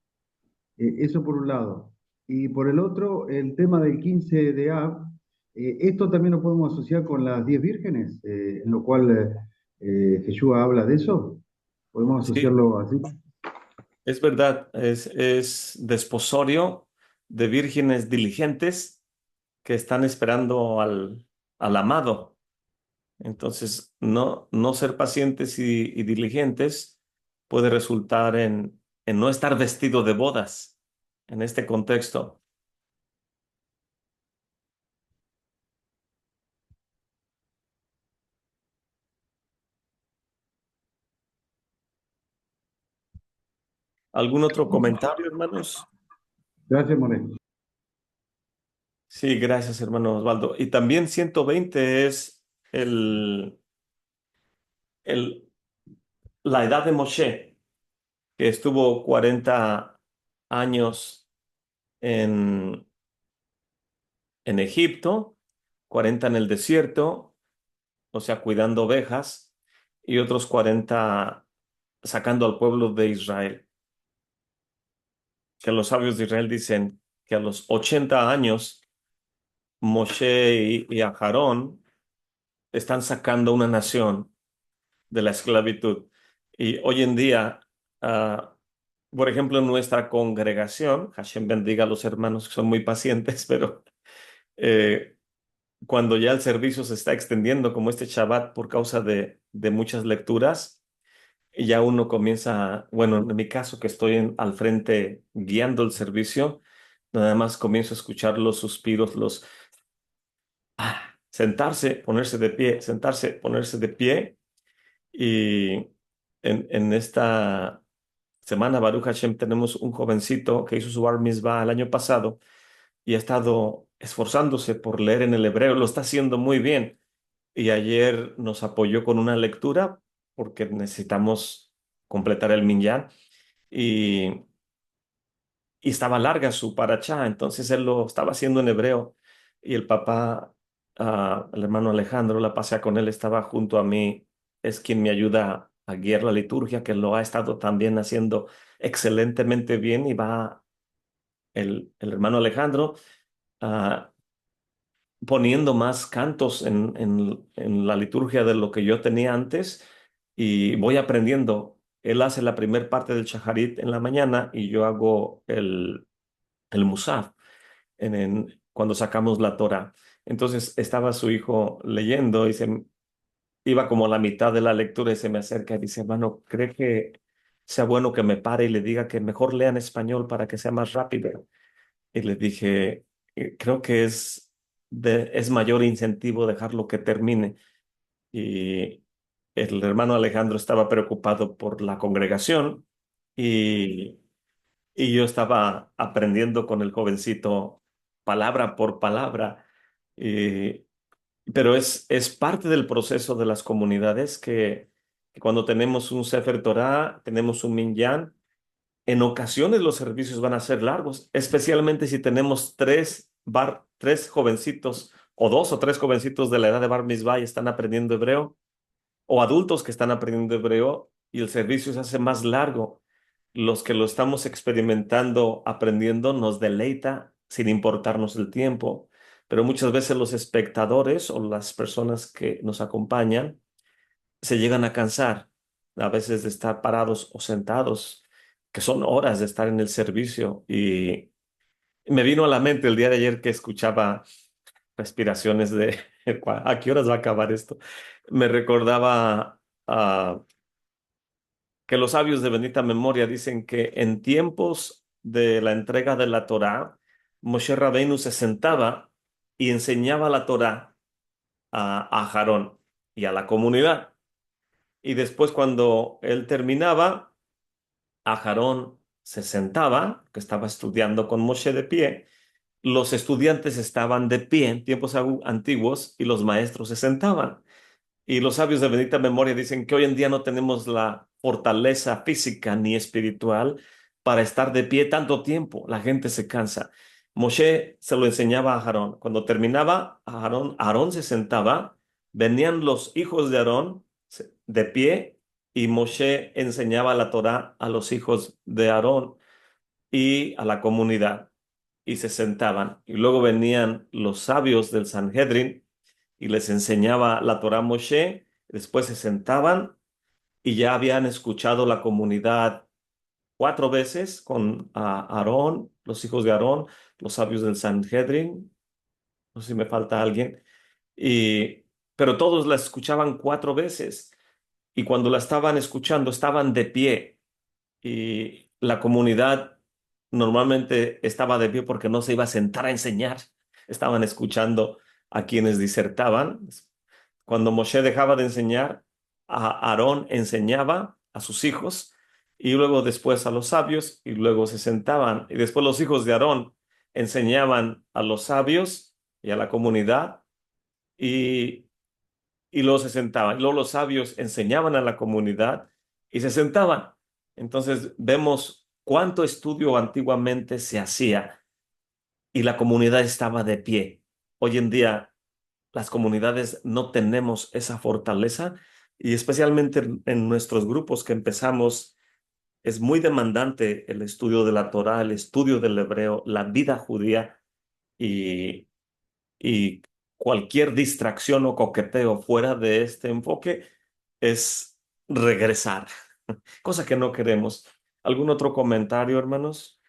Eso por un lado. Y por el otro, el tema del 15 de Av, esto también lo podemos asociar con las 10 vírgenes, en lo cual Jesús habla de eso. ¿Podemos Sí, asociarlo así? es verdad, es desposorio de vírgenes diligentes que están esperando al amado. Entonces, no ser pacientes y diligentes puede resultar en no estar vestido de bodas en este contexto. ¿Algún otro comentario, hermanos? Gracias, More. Sí, gracias, hermano Osvaldo. Y también 120 es el, el, la edad de Moshe, que estuvo 40 años en, en Egipto, 40 en el desierto, o sea, cuidando ovejas, y otros 40 sacando al pueblo de Israel. Que los sabios de Israel dicen que a los 80 años, Moshe y Aarón están sacando una nación de la esclavitud. Y hoy en día, ah, por ejemplo, en nuestra congregación, Hashem bendiga a los hermanos que son muy pacientes, pero eh, cuando ya el servicio se está extendiendo, como este Shabbat, por causa de muchas lecturas, y ya uno comienza, bueno, en mi caso que estoy al frente guiando el servicio, nada más comienzo a escuchar los suspiros, sentarse, ponerse de pie, sentarse, ponerse de pie. Y en esta semana, Baruch Hashem, tenemos un jovencito que hizo su Bar Mitzvah el año pasado y ha estado esforzándose por leer en el hebreo, lo está haciendo muy bien. Y ayer nos apoyó con una lectura porque necesitamos completar el minyan y, y estaba larga su parachá, entonces él lo estaba haciendo en hebreo y el papá, el hermano Alejandro, la pasea con él, estaba junto a mí, es quien me ayuda a guiar la liturgia, que lo ha estado también haciendo excelentemente bien y va el hermano Alejandro ah, poniendo más cantos en la liturgia de lo que yo tenía antes y voy aprendiendo. Él hace la primer parte del Shaharit en la mañana y yo hago el Musaf cuando sacamos la Torah. Entonces estaba su hijo leyendo y iba como a la mitad de la lectura y se me acerca y dice, hermano, ¿cree que sea bueno que me pare y le diga que mejor lea en español para que sea más rápido? Y le dije, creo que es mayor incentivo dejarlo que termine. Y el hermano Alejandro estaba preocupado por la congregación y, y yo estaba aprendiendo con el jovencito palabra por palabra. Y- pero es parte del proceso de las comunidades que cuando tenemos un Sefer Torah, tenemos un Minyan, en ocasiones los servicios van a ser largos, especialmente si tenemos tres jovencitos o dos o tres jovencitos de la edad de Bar Mitzvah y están aprendiendo hebreo, o adultos que están aprendiendo hebreo y el servicio se hace más largo. Los que lo estamos experimentando, aprendiendo, nos deleita sin importarnos el tiempo, pero muchas veces los espectadores o las personas que nos acompañan se llegan a cansar, a veces de estar parados o sentados, que son horas de estar en el servicio. Y me vino a la mente el día de ayer que escuchaba respiraciones de ¿a qué horas va a acabar esto? Me recordaba que los sabios de bendita memoria dicen que en tiempos de la entrega de la Torá, Moshe Rabbeinu se sentaba y enseñaba la Torá a Aarón y a la comunidad. Y después cuando él terminaba, Aarón se sentaba, que estaba estudiando con Moshe de pie. Los estudiantes estaban de pie en tiempos antiguos y los maestros se sentaban. Y los sabios de bendita memoria dicen que hoy en día no tenemos la fortaleza física ni espiritual para estar de pie tanto tiempo. La gente se cansa. Moshe se lo enseñaba a Aarón. Cuando terminaba, Aarón se sentaba, venían los hijos de Aarón de pie y Moshe enseñaba la Torá a los hijos de Aarón y a la comunidad y se sentaban. Y luego venían los sabios del Sanhedrin y les enseñaba la Torá a Moshe, después se sentaban y ya habían escuchado la comunidad 4 veces con Aarón, los hijos de Aarón, los sabios del Sanhedrin, no sé si me falta alguien, y, pero todos la escuchaban 4 veces y cuando la estaban escuchando estaban de pie y la comunidad normalmente estaba de pie porque no se iba a sentar a enseñar, estaban escuchando a quienes disertaban. Cuando Moshe dejaba de enseñar, Aarón enseñaba a sus hijos y luego después a los sabios y luego se sentaban y después los hijos de Aarón enseñaban a los sabios y a la comunidad y, y luego se sentaban. Y luego los sabios enseñaban a la comunidad y se sentaban. Entonces vemos cuánto estudio antiguamente se hacía y la comunidad estaba de pie. Hoy en día las comunidades no tenemos esa fortaleza y especialmente en nuestros grupos que empezamos, es muy demandante el estudio de la Torá, el estudio del hebreo, la vida judía y, y cualquier distracción o coqueteo fuera de este enfoque es regresar, cosa que no queremos. ¿Algún otro comentario, hermanos?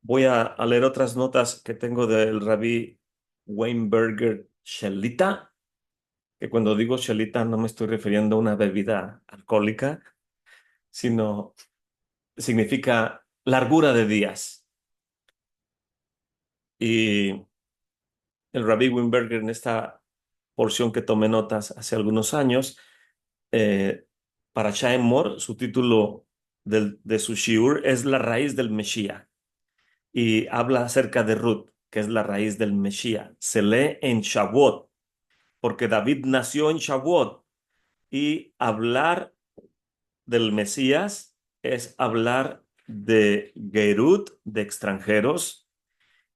Voy a leer otras notas que tengo del rabí Weinberger Shelita, que cuando digo Shelita no me estoy refiriendo a una bebida alcohólica, sino significa largura de días. Y el rabí Weinberger en esta porción que tomé notas hace algunos años, para Mor, su título de su shiur es La raíz del Mesías y habla acerca de Ruth, que es la raíz del Mesías. Se lee en Shavuot, porque David nació en Shavuot y hablar del Mesías es hablar de Gerut, de extranjeros,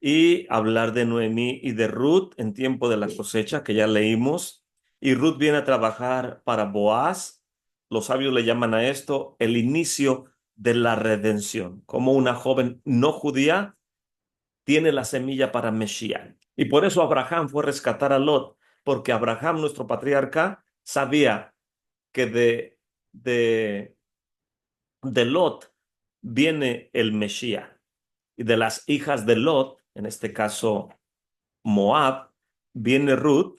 y hablar de Noemí y de Ruth en tiempo de la cosecha, que ya leímos. Y Ruth viene a trabajar para Boaz. Los sabios le llaman a esto el inicio de la redención, como una joven no judía tiene la semilla para Mesías. Y por eso Abraham fue a rescatar a Lot, porque Abraham, nuestro patriarca, sabía que de, de Lot viene el Mesías. Y de las hijas de Lot, en este caso Moab, viene Ruth,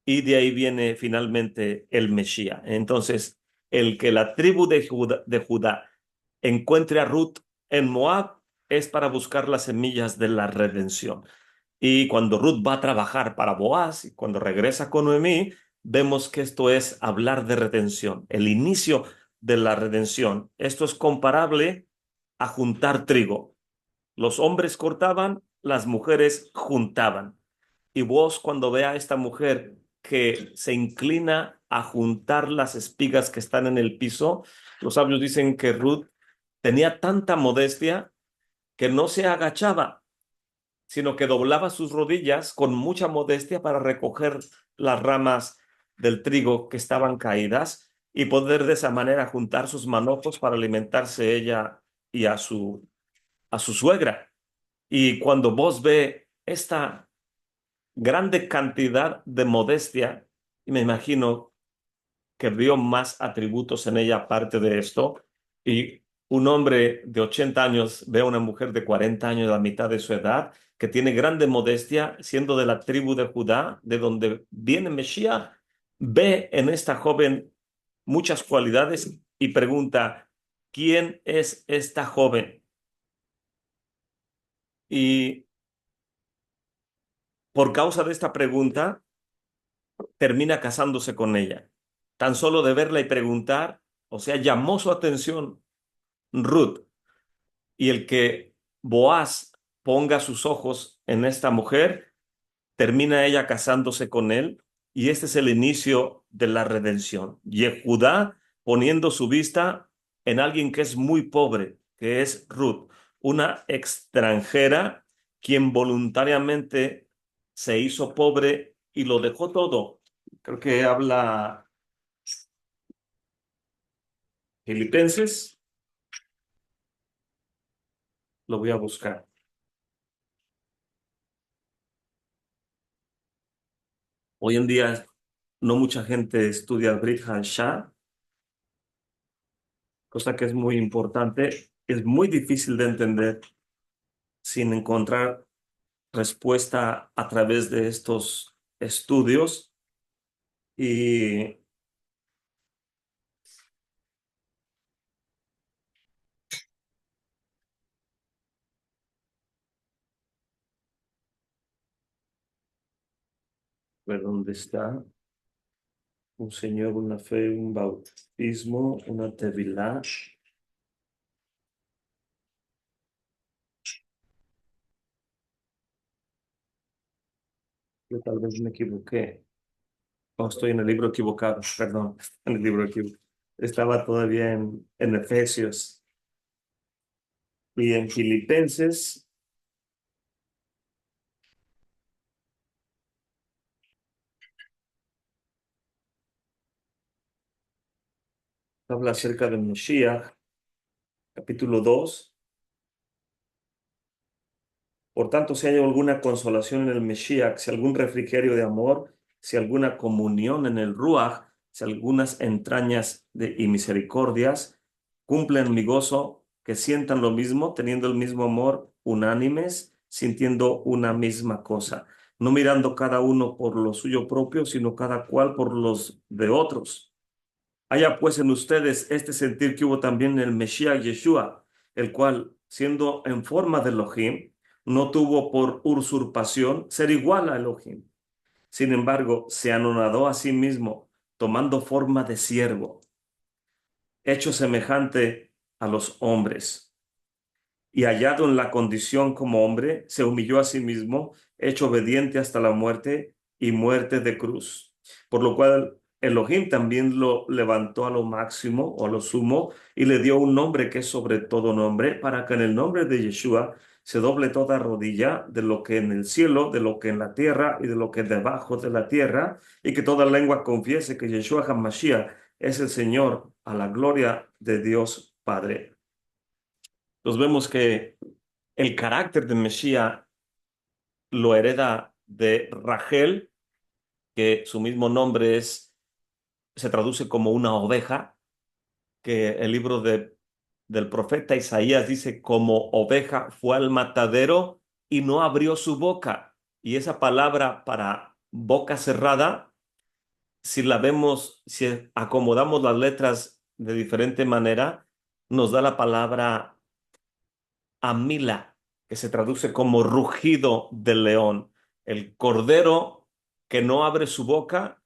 y de ahí viene finalmente el Mesías. Entonces, el que la tribu de Judá encuentre a Ruth en Moab es para buscar las semillas de la redención. Y cuando Ruth va a trabajar para Boaz y cuando regresa con Noemí, vemos que esto es hablar de redención, el inicio de la redención. Esto es comparable a juntar trigo. Los hombres cortaban, las mujeres juntaban. Y vos cuando vea a esta mujer que se inclina a juntar las espigas que están en el piso, los sabios dicen que Ruth tenía tanta modestia que no se agachaba, sino que doblaba sus rodillas con mucha modestia para recoger las ramas del trigo que estaban caídas y poder de esa manera juntar sus manojos para alimentarse ella y a su suegra. Y cuando vos ve esta grande cantidad de modestia, y me imagino que vio más atributos en ella aparte de esto, y un hombre de 80 años ve a una mujer de 40 años, la mitad de su edad, que tiene grande modestia, siendo de la tribu de Judá, de donde viene Mesías, ve en esta joven muchas cualidades y pregunta, ¿quién es esta joven? Y por causa de esta pregunta, termina casándose con ella. Tan solo de verla y preguntar, o sea, llamó su atención Ruth. Y el que Boaz ponga sus ojos en esta mujer, termina ella casándose con él. Y este es el inicio de la redención. Yehudá poniendo su vista en alguien que es muy pobre, que es Ruth, una extranjera quien voluntariamente se hizo pobre y lo dejó todo. Creo que habla Filipenses, lo voy a buscar. Hoy en día no mucha gente estudia el Brit Hadashah, cosa que es muy importante. Es muy difícil de entender sin encontrar respuesta a través de estos estudios. Y ver dónde está. Un Señor, una fe, un bautismo, una tevilá. Yo tal vez me equivoqué. No, estoy en el libro equivocado, perdón, en el libro equivocado. Estaba todavía en Efesios y en Filipenses. Habla acerca del Mashiach, capítulo 2. Por tanto, si hay alguna consolación en el Mashiach, si algún refrigerio de amor, si alguna comunión en el Ruach, si algunas entrañas y misericordias, cumplen mi gozo, que sientan lo mismo, teniendo el mismo amor, unánimes, sintiendo una misma cosa, no mirando cada uno por lo suyo propio, sino cada cual por los de otros. Haya pues en ustedes este sentir que hubo también en el Mesías Yeshua, el cual, siendo en forma de Elohim, no tuvo por usurpación ser igual a Elohim. Sin embargo, se anonadó a sí mismo, tomando forma de siervo, hecho semejante a los hombres. Y hallado en la condición como hombre, se humilló a sí mismo, hecho obediente hasta la muerte y muerte de cruz. Por lo cual Elohim también lo levantó a lo máximo o a lo sumo y le dio un nombre que es sobre todo nombre, para que en el nombre de Yeshua se doble toda rodilla de lo que en el cielo, de lo que en la tierra y de lo que debajo de la tierra, y que toda lengua confiese que Yeshua HaMashiach es el Señor, a la gloria de Dios Padre. Entonces vemos que el carácter de Mesías lo hereda de Rachel, que su mismo nombre se traduce como una oveja, que el libro del profeta Isaías dice, como oveja fue al matadero y no abrió su boca. Y esa palabra para boca cerrada, si la vemos, si acomodamos las letras de diferente manera, nos da la palabra Amila, que se traduce como rugido del león. El cordero que no abre su boca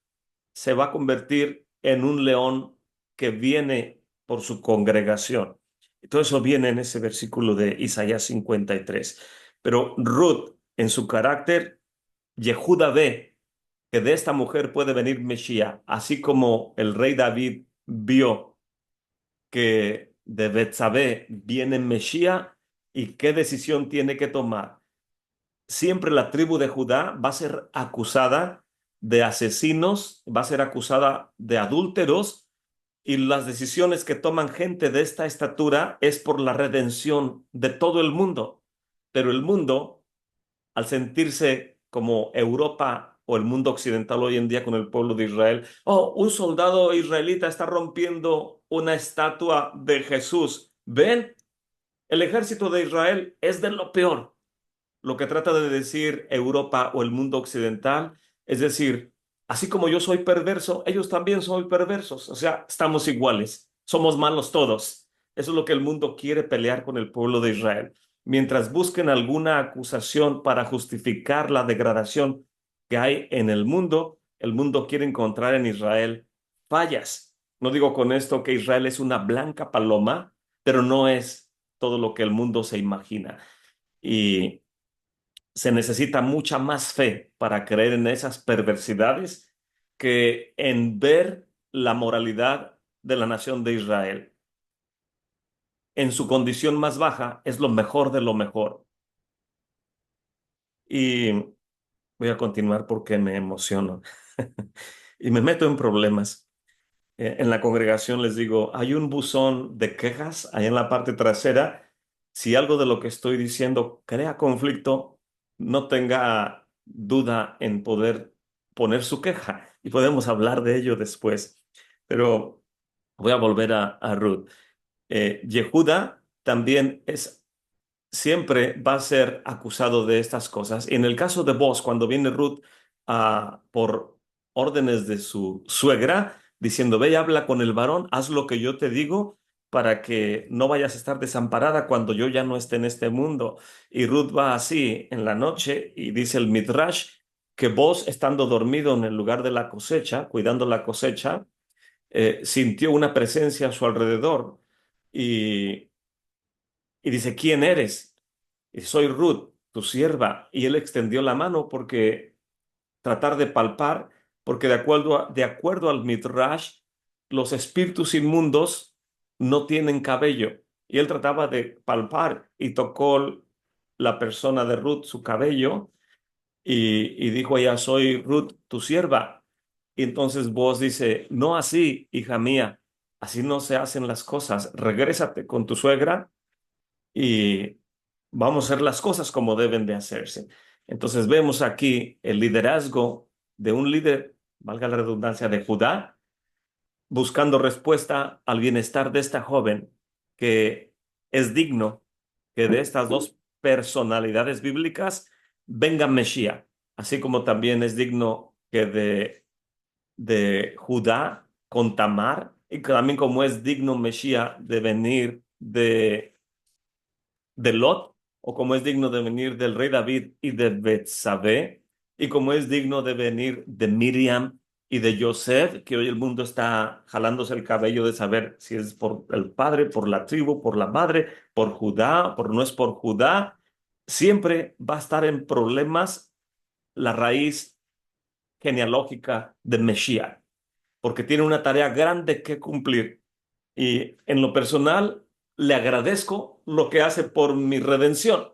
se va a convertir en un león que viene por su congregación. Y todo eso viene en ese versículo de Isaías 53. Pero Ruth, en su carácter, Yehuda ve que de esta mujer puede venir Mesías, así como el rey David vio que de Betsabé viene Mesías y qué decisión tiene que tomar. Siempre la tribu de Judá va a ser acusada de asesinos, va a ser acusada de adúlteros, y las decisiones que toman gente de esta estatura es por la redención de todo el mundo. Pero el mundo, al sentirse como Europa o el mundo occidental hoy en día con el pueblo de Israel, oh, un soldado israelita está rompiendo una estatua de Jesús. ¿Ven? El ejército de Israel es de lo peor. Lo que trata de decir Europa o el mundo occidental, es decir, así como yo soy perverso, ellos también son perversos, o sea, estamos iguales. somos malos todos. Eso es lo que el mundo quiere pelear con el pueblo de Israel. Mientras busquen alguna acusación para justificar la degradación que hay en el mundo quiere encontrar en Israel fallas. No digo con esto que Israel es una blanca paloma, pero no es todo lo que el mundo se imagina. Y se necesita mucha más fe para creer en esas perversidades que en ver la moralidad de la nación de Israel. En su condición más baja es lo mejor de lo mejor. Y voy a continuar porque me emociono y me meto en problemas. En la congregación les digo, hay un buzón de quejas ahí en la parte trasera. Si algo de lo que estoy diciendo crea conflicto, no tenga duda en poder poner su queja y podemos hablar de ello después. Pero voy a volver a Ruth. Yehuda también siempre va a ser acusado de estas cosas. Y en el caso de Boaz, cuando viene Ruth por órdenes de su suegra, diciendo, ve y habla con el varón, haz lo que yo te digo para que no vayas a estar desamparada cuando yo ya no esté en este mundo. Y Ruth va así en la noche y dice el Midrash que Boaz, estando dormido en el lugar de la cosecha, cuidando la cosecha, sintió una presencia a su alrededor y, y dice, ¿quién eres? Y soy Ruth, tu sierva. Y él extendió la mano porque tratar de palpar, porque de acuerdo al Midrash, los espíritus inmundos no tienen cabello. Y él trataba de palpar y tocó la persona de Ruth su cabello y dijo ella, soy Ruth, tu sierva. Y entonces vos dice, no así, hija mía, así no se hacen las cosas. Regrésate con tu suegra y vamos a hacer las cosas como deben de hacerse. Entonces vemos aquí el liderazgo de un líder, valga la redundancia, de Judá, buscando respuesta al bienestar de esta joven, que es digno que de estas dos personalidades bíblicas venga Mesías, así como también es digno que de Judá con Tamar, y también como es digno Mesías de venir de Lot, o como es digno de venir del rey David y de Betsabé, y como es digno de venir de Miriam y de Yosef, que hoy el mundo está jalándose el cabello de saber si es por el padre, por la tribu, por la madre, por Judá, por no es por Judá. Siempre va a estar en problemas la raíz genealógica de Mesías, porque tiene una tarea grande que cumplir. Y en lo personal, le agradezco lo que hace por mi redención,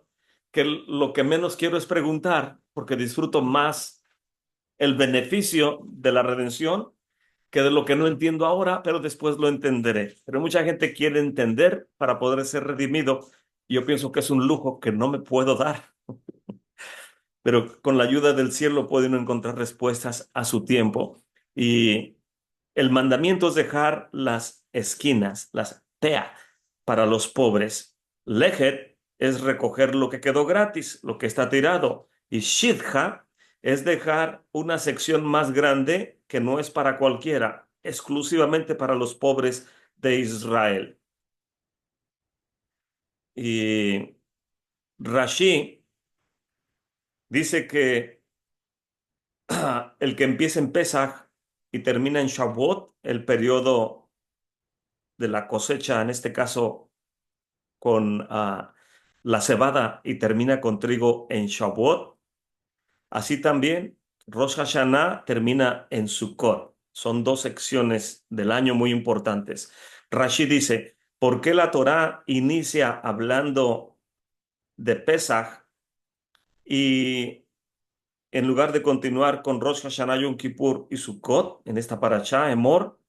que lo que menos quiero es preguntar, porque disfruto más el beneficio de la redención que de lo que no entiendo ahora, pero después lo entenderé. Pero mucha gente quiere entender para poder ser redimido. Y yo pienso que es un lujo que no me puedo dar, pero con la ayuda del cielo puede uno encontrar respuestas a su tiempo. Y el mandamiento es dejar las esquinas, las tea, para los pobres. Lejet es recoger lo que quedó gratis, lo que está tirado. Y shidja es dejar una sección más grande que no es para cualquiera, exclusivamente para los pobres de Israel. Y Rashi dice que el que empieza en Pesach y termina en Shavuot, el periodo de la cosecha, en este caso con la cebada y termina con trigo en Shavuot. Así también Rosh Hashanah termina en Sukkot. Son dos secciones del año muy importantes. Rashi dice, ¿por qué la Torá inicia hablando de Pesach y en lugar de continuar con Rosh Hashanah, Yom Kippur y Sukkot en esta parashá, Emor?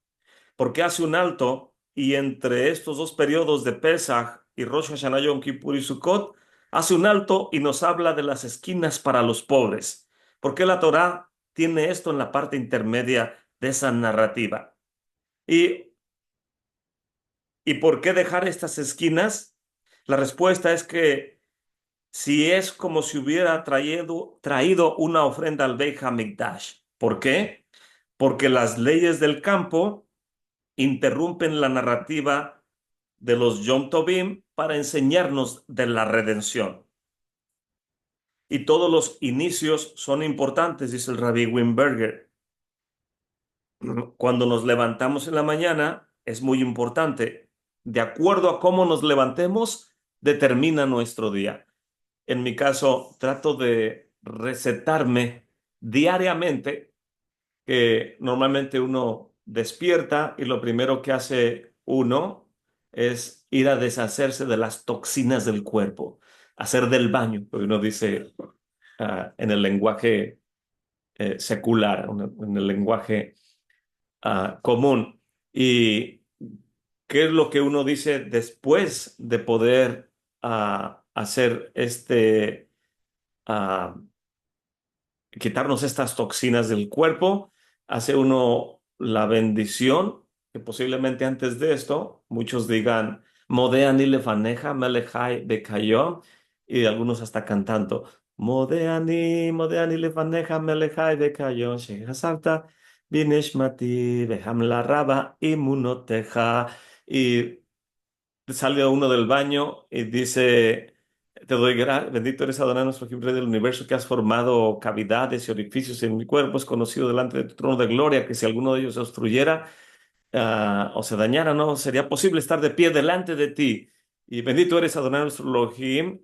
¿Por qué hace un alto y entre estos dos periodos de Pesach y Rosh Hashanah, Yom Kippur y Sukkot, hace un alto y nos habla de las esquinas para los pobres? ¿Por qué la Torá tiene esto en la parte intermedia de esa narrativa? ¿Y, y por qué dejar estas esquinas? La respuesta es que si es como si hubiera traído una ofrenda al Beit HaMikdash. ¿Por qué? Porque las leyes del campo interrumpen la narrativa de los Yom Tovim para enseñarnos de la redención. Y todos los inicios son importantes, dice el Rabbi Weinberger. Cuando nos levantamos en la mañana, es muy importante. De acuerdo a cómo nos levantemos, determina nuestro día. En mi caso, trato de recetarme diariamente, que normalmente uno despierta y lo primero que hace uno es ir a deshacerse de las toxinas del cuerpo, hacer del baño, porque uno dice en el lenguaje secular, en el lenguaje común. ¿Y qué es lo que uno dice después de poder hacer ah, quitarnos estas toxinas del cuerpo? Hace uno la bendición, que posiblemente antes de esto muchos digan, Modeani lefaneja melechai bekayom, y algunos hasta cantando, Modeani lefaneja melechai bekayom, shehasarta bineshmati vehamla raba imunoteja. Y sale uno del baño y dice, te doy gracias, bendito eres Adonai, nuestro Rey del universo, que has formado cavidades y orificios en mi cuerpo, es conocido delante de tu trono de gloria, que si alguno de ellos se obstruyera o se dañara, no sería posible estar de pie delante de ti. Y bendito eres Adonai, nuestro Elohim,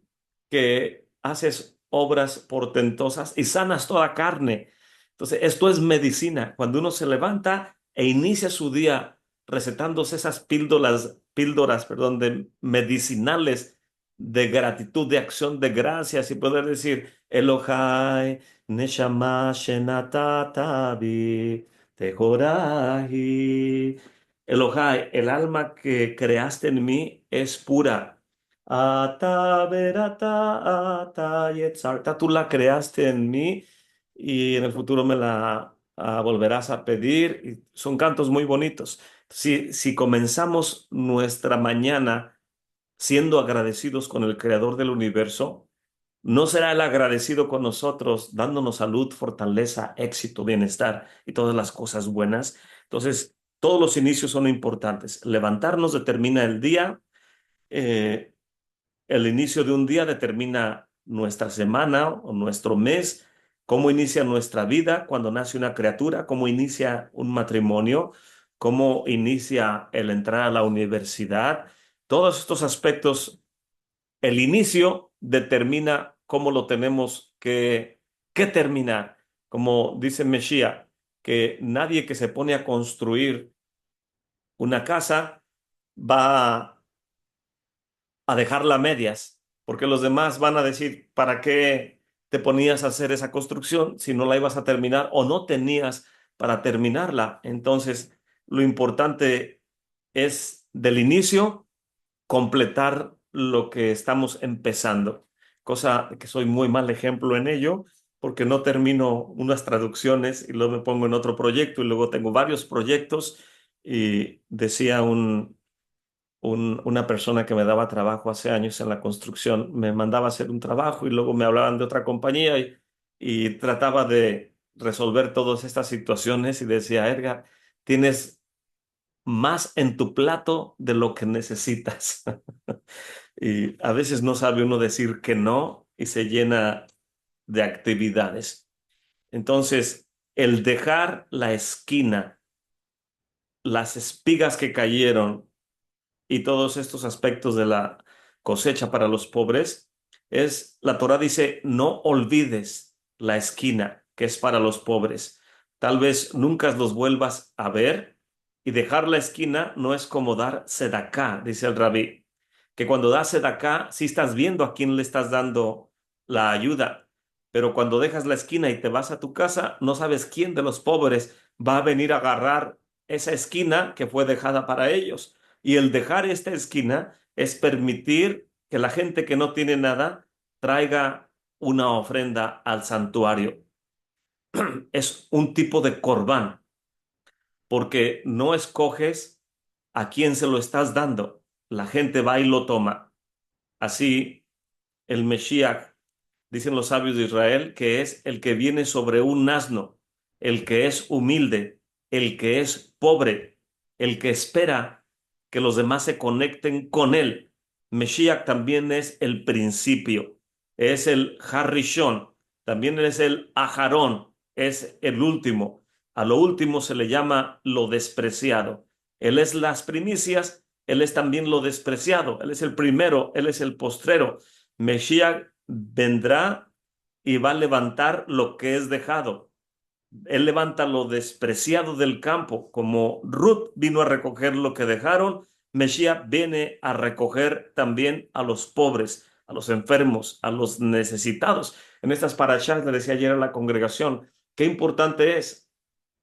que haces obras portentosas y sanas toda carne. Entonces, esto es medicina. Cuando uno se levanta e inicia su día recetándose esas píldoras, perdón, de medicinales de gratitud, de acción de gracias y poder decir, Elohai, Neshama Shenatata Bi, Tehorahi. Elohai, el alma que creaste en mí es pura. Ata Berata Ata Yetzarta, tú la creaste en mí y en el futuro me la volverás a pedir. Y son cantos muy bonitos. Si comenzamos nuestra mañana siendo agradecidos con el Creador del universo, ¿no será Él agradecido con nosotros, dándonos salud, fortaleza, éxito, bienestar y todas las cosas buenas? Entonces, todos los inicios son importantes. Levantarnos determina el día. eh, el inicio de un día determina nuestra semana o nuestro mes, cómo inicia nuestra vida cuando nace una criatura, cómo inicia un matrimonio, cómo inicia el entrar a la universidad. Todos estos aspectos, el inicio determina cómo lo tenemos que terminar. Como dice Mesías, que nadie que se pone a construir una casa va a dejarla a medias, porque los demás van a decir, ¿para qué te ponías a hacer esa construcción si no la ibas a terminar o no tenías para terminarla? Entonces, lo importante es del inicio completar lo que estamos empezando, cosa que soy muy mal ejemplo en ello, porque no termino unas traducciones y luego me pongo en otro proyecto y luego tengo varios proyectos. Y decía una persona que me daba trabajo hace años en la construcción, me mandaba a hacer un trabajo y luego me hablaban de otra compañía y trataba de resolver todas estas situaciones y decía, Edgar, tienes más en tu plato de lo que necesitas. Y a veces no sabe uno decir que no y se llena de actividades. Entonces, el dejar la esquina, las espigas que cayeron y todos estos aspectos de la cosecha para los pobres, la Torá dice, no olvides la esquina que es para los pobres. Tal vez nunca los vuelvas a ver, y dejar la esquina no es como dar sedaká, dice el rabí, que cuando das sedaká sí estás viendo a quién le estás dando la ayuda, pero cuando dejas la esquina y te vas a tu casa, no sabes quién de los pobres va a venir a agarrar esa esquina que fue dejada para ellos. Y el dejar esta esquina es permitir que la gente que no tiene nada traiga una ofrenda al santuario. Es un tipo de corbán, porque no escoges a quién se lo estás dando. La gente va y lo toma. Así, el Mesías, dicen los sabios de Israel, que es el que viene sobre un asno, el que es humilde, el que es pobre. el que espera que los demás se conecten con él. Mesías también es el principio, es el Harishon, también es el Ajarón, es el último. A lo último se le llama lo despreciado. Él es las primicias, él es también lo despreciado, él es el primero, él es el postrero. Mesías vendrá y va a levantar lo que es dejado. Él levanta lo despreciado del campo, como Ruth vino a recoger lo que dejaron, Mesías viene a recoger también a los pobres, a los enfermos, a los necesitados. En estas parashas le decía ayer a la congregación, qué importante es.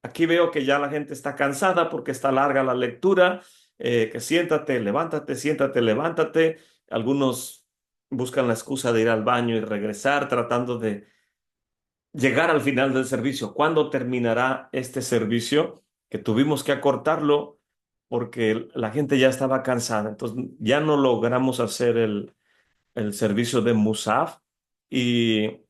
Aquí veo que ya la gente está cansada porque está larga la lectura, que siéntate, levántate, siéntate, levántate. Algunos buscan la excusa de ir al baño y regresar tratando de llegar al final del servicio. ¿Cuándo terminará este servicio? Que tuvimos que acortarlo porque la gente ya estaba cansada. Entonces ya no logramos hacer el servicio de Musaf. Y,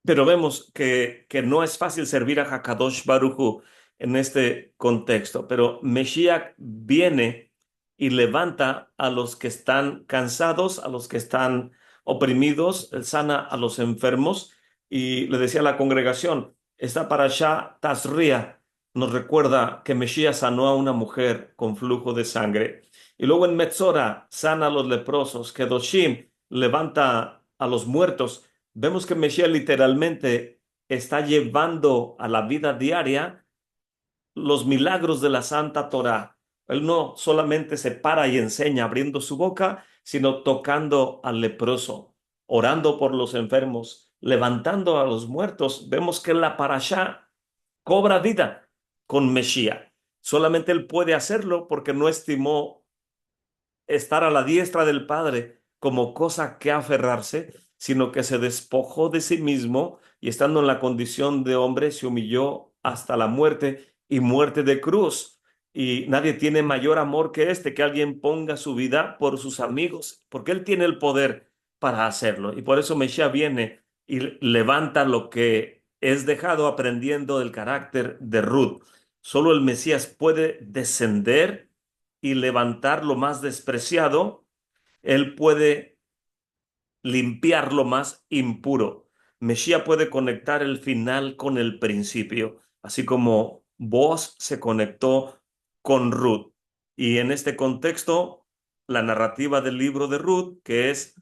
pero vemos que no es fácil servir a Hakadosh Baruj Hu en este contexto. Pero Mesías viene y levanta a los que están cansados, a los que están oprimidos, él sana a los enfermos. Y le decía a la congregación, esta parashá Tazria nos recuerda que Mesías sanó a una mujer con flujo de sangre. Y luego en Metzora sana a los leprosos, Kedoshim levanta a los muertos. Vemos que Mesías literalmente está llevando a la vida diaria los milagros de la Santa Torá. Él no solamente se para y enseña abriendo su boca, sino tocando al leproso, orando por los enfermos, levantando a los muertos. Vemos que la parashá cobra vida con Mesías. Solamente él puede hacerlo porque no estimó estar a la diestra del Padre como cosa que aferrarse, sino que se despojó de sí mismo y estando en la condición de hombre se humilló hasta la muerte y muerte de cruz. Y nadie tiene mayor amor que este, que alguien ponga su vida por sus amigos, porque él tiene el poder para hacerlo. Y por eso Mesías viene y levanta lo que es dejado aprendiendo del carácter de Ruth. Solo el Mesías puede descender y levantar lo más despreciado, él puede limpiar lo más impuro. Mesías puede conectar el final con el principio, así como Boaz se conectó con Ruth. Y en este contexto, la narrativa del libro de Ruth, que es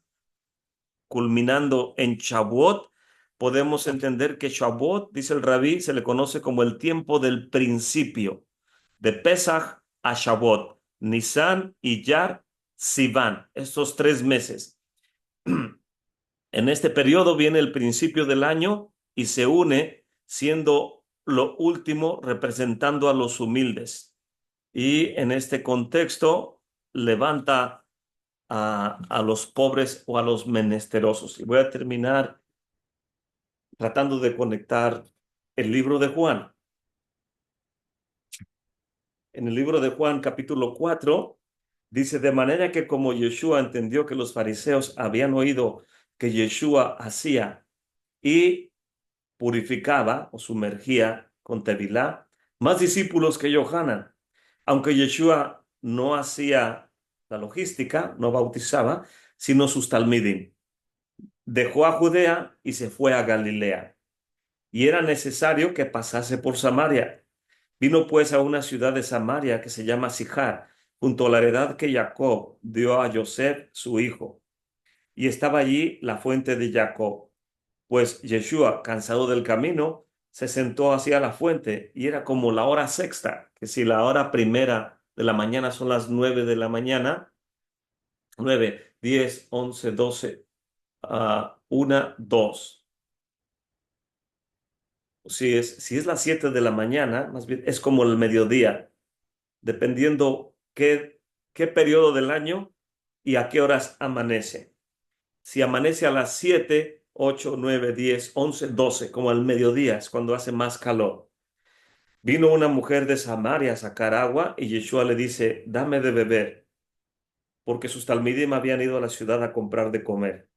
culminando en Shavuot, podemos entender que Shavuot, dice el rabí, se le conoce como el tiempo del principio, de Pesach a Shavuot, Nisan, Iyar, Sivan, estos 3 meses. En este periodo viene el principio del año y se une siendo lo último representando a los humildes. Y en este contexto levanta a los pobres o a los menesterosos. Y voy a terminar tratando de conectar el libro de Juan. En el libro de Juan, capítulo 4, dice, de manera que como Yeshua entendió que los fariseos habían oído que Yeshua hacía y purificaba o sumergía con tevilá más discípulos que Yohanan, aunque Yeshua no hacía la logística, no bautizaba, sino sus talmidim. Dejó a Judea y se fue a Galilea. Y era necesario que pasase por Samaria. Vino pues a una ciudad de Samaria que se llama Sijar, junto a la heredad que Jacob dio a Joseph, su hijo. Y estaba allí la fuente de Jacob. Pues Yeshua, cansado del camino, se sentó hacia la fuente y era como la hora sexta, que si la hora primera de la mañana son las 9 de la mañana, 9, 10, 11, 12, 1, 2. Si es las 7 de la mañana, más bien es como el mediodía, dependiendo qué periodo del año y a qué horas amanece. Si amanece a las 7, 8, 9, 10, 11, 12, como al mediodía, es cuando hace más calor. Vino una mujer de Samaria a sacar agua y Yeshua le dice, dame de beber, porque sus talmidim habían ido a la ciudad a comprar de comer.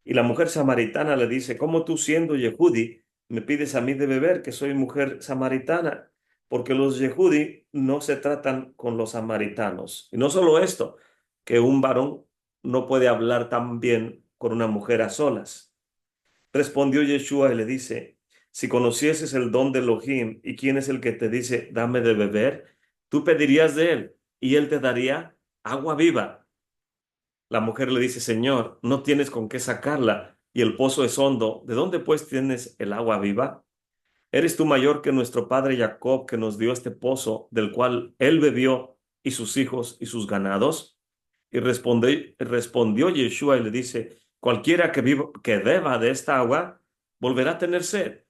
Y la mujer samaritana le dice, ¿cómo tú siendo Yehudi me pides a mí de beber, que soy mujer samaritana? porque los Yehudí no se tratan con los samaritanos. Y no solo esto, que un varón no puede hablar tan bien con una mujer a solas. Respondió Yeshua y le dice, si conocieses el don de Elohim y quién es el que te dice, dame de beber, tú pedirías de él y él te daría agua viva. La mujer le dice, Señor, no tienes con qué sacarla y el pozo es hondo. ¿De dónde pues tienes el agua viva? ¿Eres tú mayor que nuestro padre Jacob, que nos dio este pozo, del cual él bebió, y sus hijos y sus ganados? Y respondió Yeshua y le dice, cualquiera que beba de esta agua, volverá a tener sed,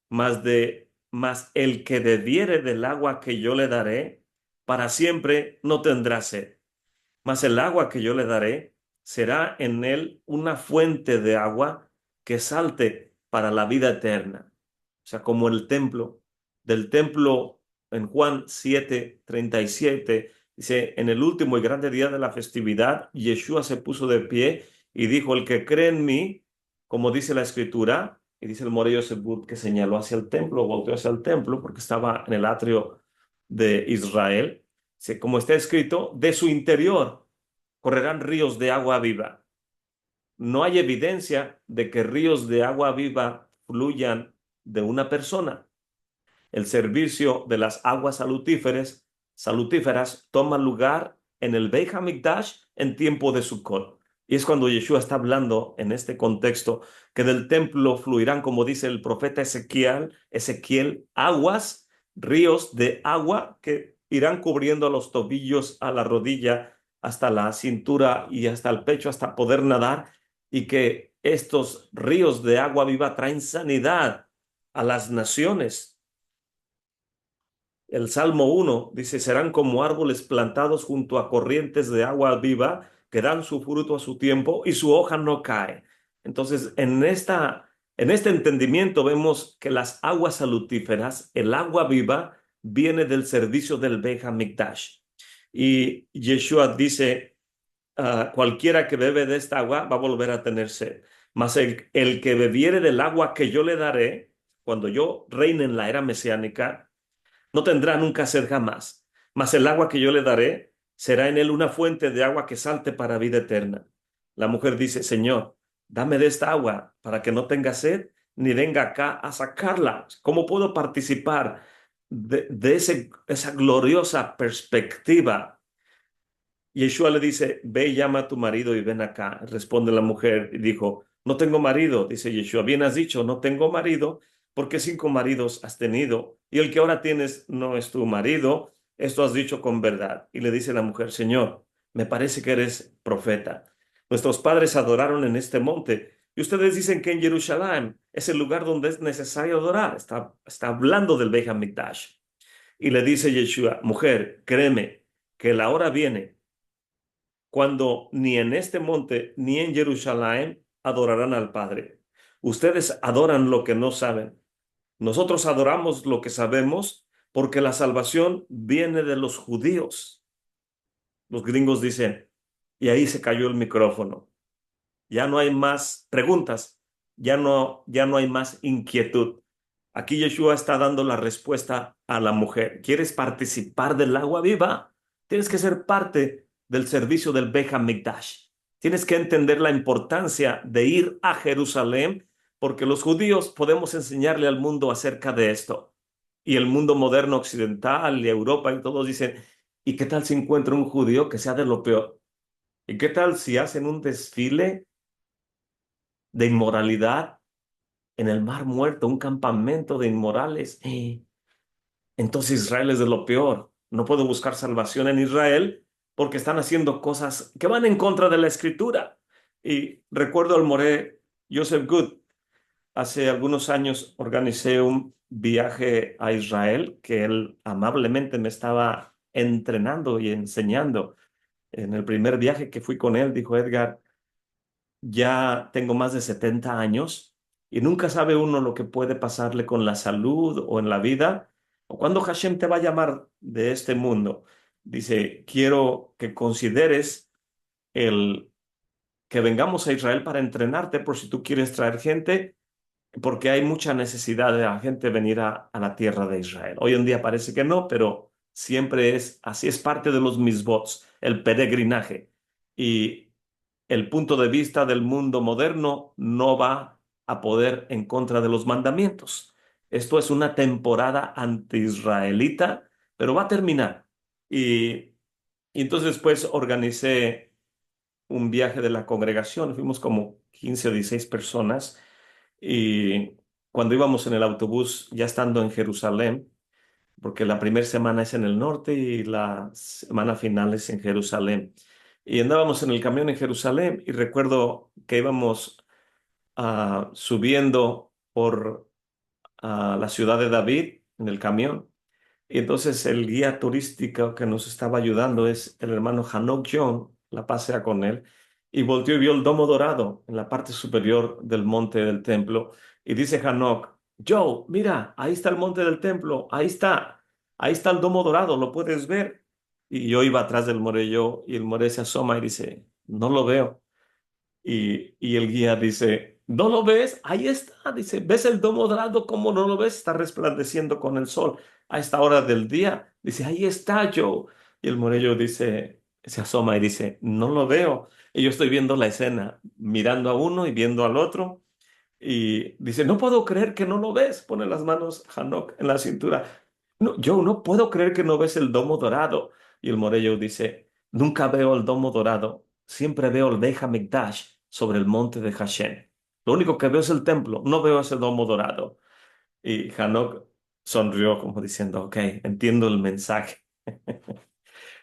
mas el que bebiere del agua que yo le daré, para siempre no tendrá sed. Mas el agua que yo le daré será en él una fuente de agua que salte para la vida eterna. O sea, como el templo. Del templo en Juan 7:37 dice, en el último y grande día de la festividad, Yeshua se puso de pie y dijo, el que cree en mí, como dice la escritura, y dice el Morello Sebut que señaló hacia el templo, volteó hacia el templo porque estaba en el atrio de Israel, como está escrito, de su interior correrán ríos de agua viva. No hay evidencia de que ríos de agua viva fluyan de una persona. El servicio de las aguas salutíferas toma lugar en el Beit HaMikdash en tiempo de Sukkot. Y es cuando Yeshua está hablando en este contexto que del templo fluirán, como dice el profeta Ezequiel, aguas, ríos de agua que irán cubriendo a los tobillos, a la rodilla, hasta la cintura y hasta el pecho, hasta poder nadar, y que estos ríos de agua viva traen sanidad a las naciones. El Salmo 1 dice, serán como árboles plantados junto a corrientes de agua viva, que dan su fruto a su tiempo y su hoja no cae. Entonces, en este entendimiento vemos que las aguas salutíferas, el agua viva, viene del servicio del Beit HaMikdash. Y Yeshua dice, cualquiera que bebe de esta agua va a volver a tener sed. Mas el que bebiere del agua que yo le daré, cuando yo reine en la era mesiánica, no tendrá nunca sed jamás, mas el agua que yo le daré será en él una fuente de agua que salte para vida eterna. La mujer dice, Señor, dame de esta agua para que no tenga sed ni venga acá a sacarla. ¿Cómo puedo participar de esa gloriosa perspectiva? Yeshua le dice, ve y llama a tu marido y ven acá. Responde la mujer y dijo, no tengo marido. Dice Yeshua, bien has dicho, no tengo marido, porque 5 maridos has tenido, y el que ahora tienes no es tu marido. Esto has dicho con verdad. Y le dice la mujer, Señor, me parece que eres profeta. Nuestros padres adoraron en este monte, y ustedes dicen que en Jerusalén es el lugar donde es necesario adorar. Está hablando del Beit HaMikdash. Y le dice Yeshua, mujer, créeme que la hora viene cuando ni en este monte ni en Jerusalén adorarán al Padre. Ustedes adoran lo que no saben. Nosotros adoramos lo que sabemos porque la salvación viene de los judíos. Los gringos dicen, y ahí se cayó el micrófono. Ya no hay más preguntas, ya no hay más inquietud. Aquí Yeshua está dando la respuesta a la mujer. ¿Quieres participar del agua viva? Tienes que ser parte del servicio del Beit HaMikdash. Tienes que entender la importancia de ir a Jerusalén, porque los judíos podemos enseñarle al mundo acerca de esto. Y el mundo moderno occidental y Europa y todos dicen, ¿y qué tal si encuentro un judío que sea de lo peor? ¿Y qué tal si hacen un desfile de inmoralidad en el Mar Muerto, un campamento de inmorales? Entonces Israel es de lo peor. No puedo buscar salvación en Israel porque están haciendo cosas que van en contra de la Escritura. Y recuerdo al moré Joseph Good. Hace algunos años organicé un viaje a Israel que él amablemente me estaba entrenando y enseñando. En el primer viaje que fui con él, dijo Edgar, ya tengo más de 70 años y nunca sabe uno lo que puede pasarle con la salud o en la vida, o cuando Hashem te va a llamar de este mundo. Dice, quiero que consideres el que vengamos a Israel para entrenarte por si tú quieres traer gente porque hay mucha necesidad de la gente venir a la tierra de Israel. Hoy en día parece que no, pero siempre es así, es parte de los misbots, el peregrinaje. Y el punto de vista del mundo moderno no va a poder en contra de los mandamientos. Esto es una temporada anti-israelita, pero va a terminar. Y, y entonces pues organicé un viaje de la congregación, fuimos como 15 o 16 personas y cuando íbamos en el autobús, ya estando en Jerusalén, porque la primera semana es en el norte y la semana final es en Jerusalén. Y andábamos en el camión en Jerusalén y recuerdo que íbamos subiendo por la ciudad de David en el camión. Y entonces el guía turístico que nos estaba ayudando es el hermano Hanok John, la pasea con él, y volteó y vio el domo dorado en la parte superior del monte del templo. Y dice Hanok, Joe, mira, ahí está el monte del templo, ahí está el domo dorado, ¿lo puedes ver? Y yo iba atrás del Morello y el More se asoma y dice, no lo veo. Y el guía dice, ¿no lo ves? Ahí está. Dice, ¿ves el domo dorado? ¿Cómo no lo ves? Está resplandeciendo con el sol a esta hora del día. Dice, ahí está Joe. Y el Morello dice, se asoma y dice, no lo veo. Y yo estoy viendo la escena, mirando a uno y viendo al otro. Y dice, no puedo creer que no lo ves. Pone las manos Hanok en la cintura. No, Joe, no puedo creer que no ves el domo dorado. Y el Morello dice, nunca veo el domo dorado. Siempre veo el Beit HaMikdash sobre el monte de Hashem. Lo único que veo es el templo, no veo ese domo dorado. Y Hanok sonrió como diciendo, ok, entiendo el mensaje.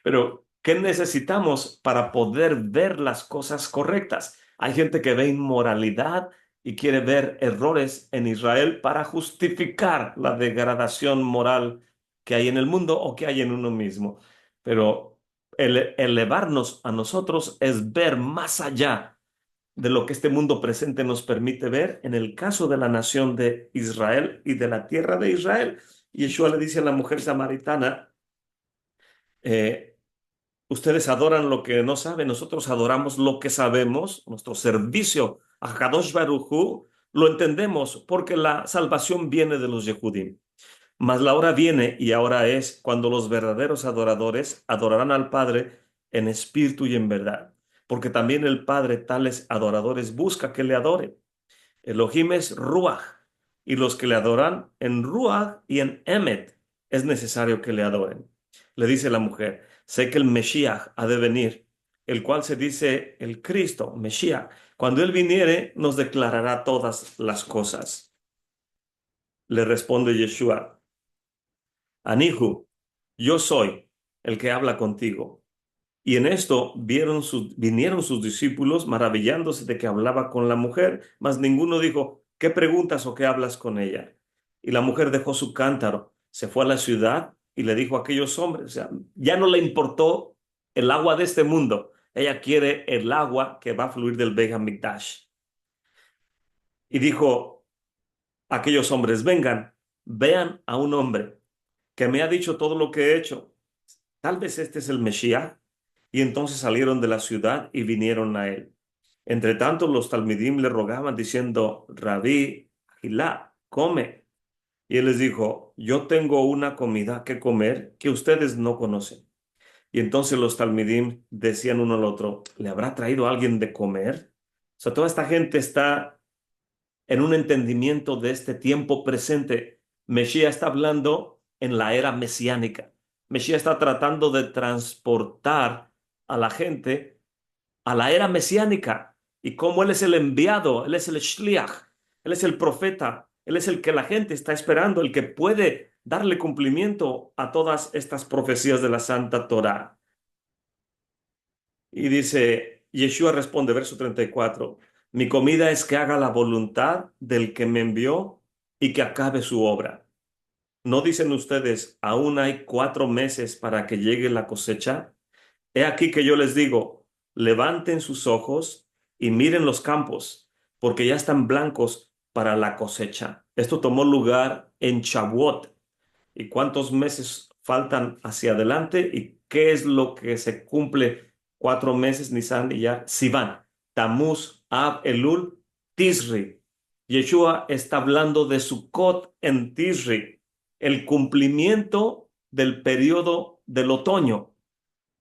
Pero, ¿qué necesitamos para poder ver las cosas correctas? Hay gente que ve inmoralidad y quiere ver errores en Israel para justificar la degradación moral que hay en el mundo o que hay en uno mismo. Pero elevarnos a nosotros es ver más allá de lo que este mundo presente nos permite ver en el caso de la nación de Israel y de la tierra de Israel. Y Yeshua le dice a la mujer samaritana, eh, ustedes adoran lo que no saben, nosotros adoramos lo que sabemos, nuestro servicio a Kadosh Baruj Hu, lo entendemos porque la salvación viene de los Yehudim. Mas la hora viene y ahora es cuando los verdaderos adoradores adorarán al Padre en espíritu y en verdad, porque también el Padre tales adoradores busca que le adoren. Elohim es Ruach, y los que le adoran en Ruach y en Emet es necesario que le adoren. Le dice la mujer, sé que el Mesías ha de venir, el cual se dice el Cristo, Mesías. Cuando Él viniere, nos declarará todas las cosas. Le responde Yeshua, Anihu, yo soy el que habla contigo. Y en esto vinieron sus discípulos maravillándose de que hablaba con la mujer, mas ninguno dijo, ¿qué preguntas o qué hablas con ella? Y la mujer dejó su cántaro, se fue a la ciudad y le dijo a aquellos hombres, o sea, ya no le importó el agua de este mundo, ella quiere el agua que va a fluir del Beit HaMikdash. Y dijo a aquellos hombres, vengan, vean a un hombre que me ha dicho todo lo que he hecho. Tal vez este es el Mesías. Y entonces salieron de la ciudad y vinieron a él. Entre tanto, los talmidim le rogaban diciendo, Rabí, Agilá, come. Y él les dijo, yo tengo una comida que comer que ustedes no conocen. Y entonces los talmidim decían uno al otro, ¿le habrá traído alguien de comer? O sea, toda esta gente está en un entendimiento de este tiempo presente. Mesías está hablando en la era mesiánica. Mesías está tratando de transportar a la gente a la era mesiánica y como Él es el enviado, Él es el shliach, Él es el profeta, Él es el que la gente está esperando, el que puede darle cumplimiento a todas estas profecías de la Santa Torá. Y dice, Yeshua responde, verso 34, mi comida es que haga la voluntad del que me envió y que acabe su obra. ¿No dicen ustedes, aún hay 4 meses para que llegue la cosecha? He aquí que yo les digo, levanten sus ojos y miren los campos, porque ya están blancos para la cosecha. Esto tomó lugar en Shavuot. ¿Y cuántos meses faltan hacia adelante? ¿Y qué es lo que se cumple 4 meses, Nisan y ya? Sivan, Tamuz, Ab, Elul, Tisri. Yeshua está hablando de Sukkot en Tisri, el cumplimiento del periodo del otoño.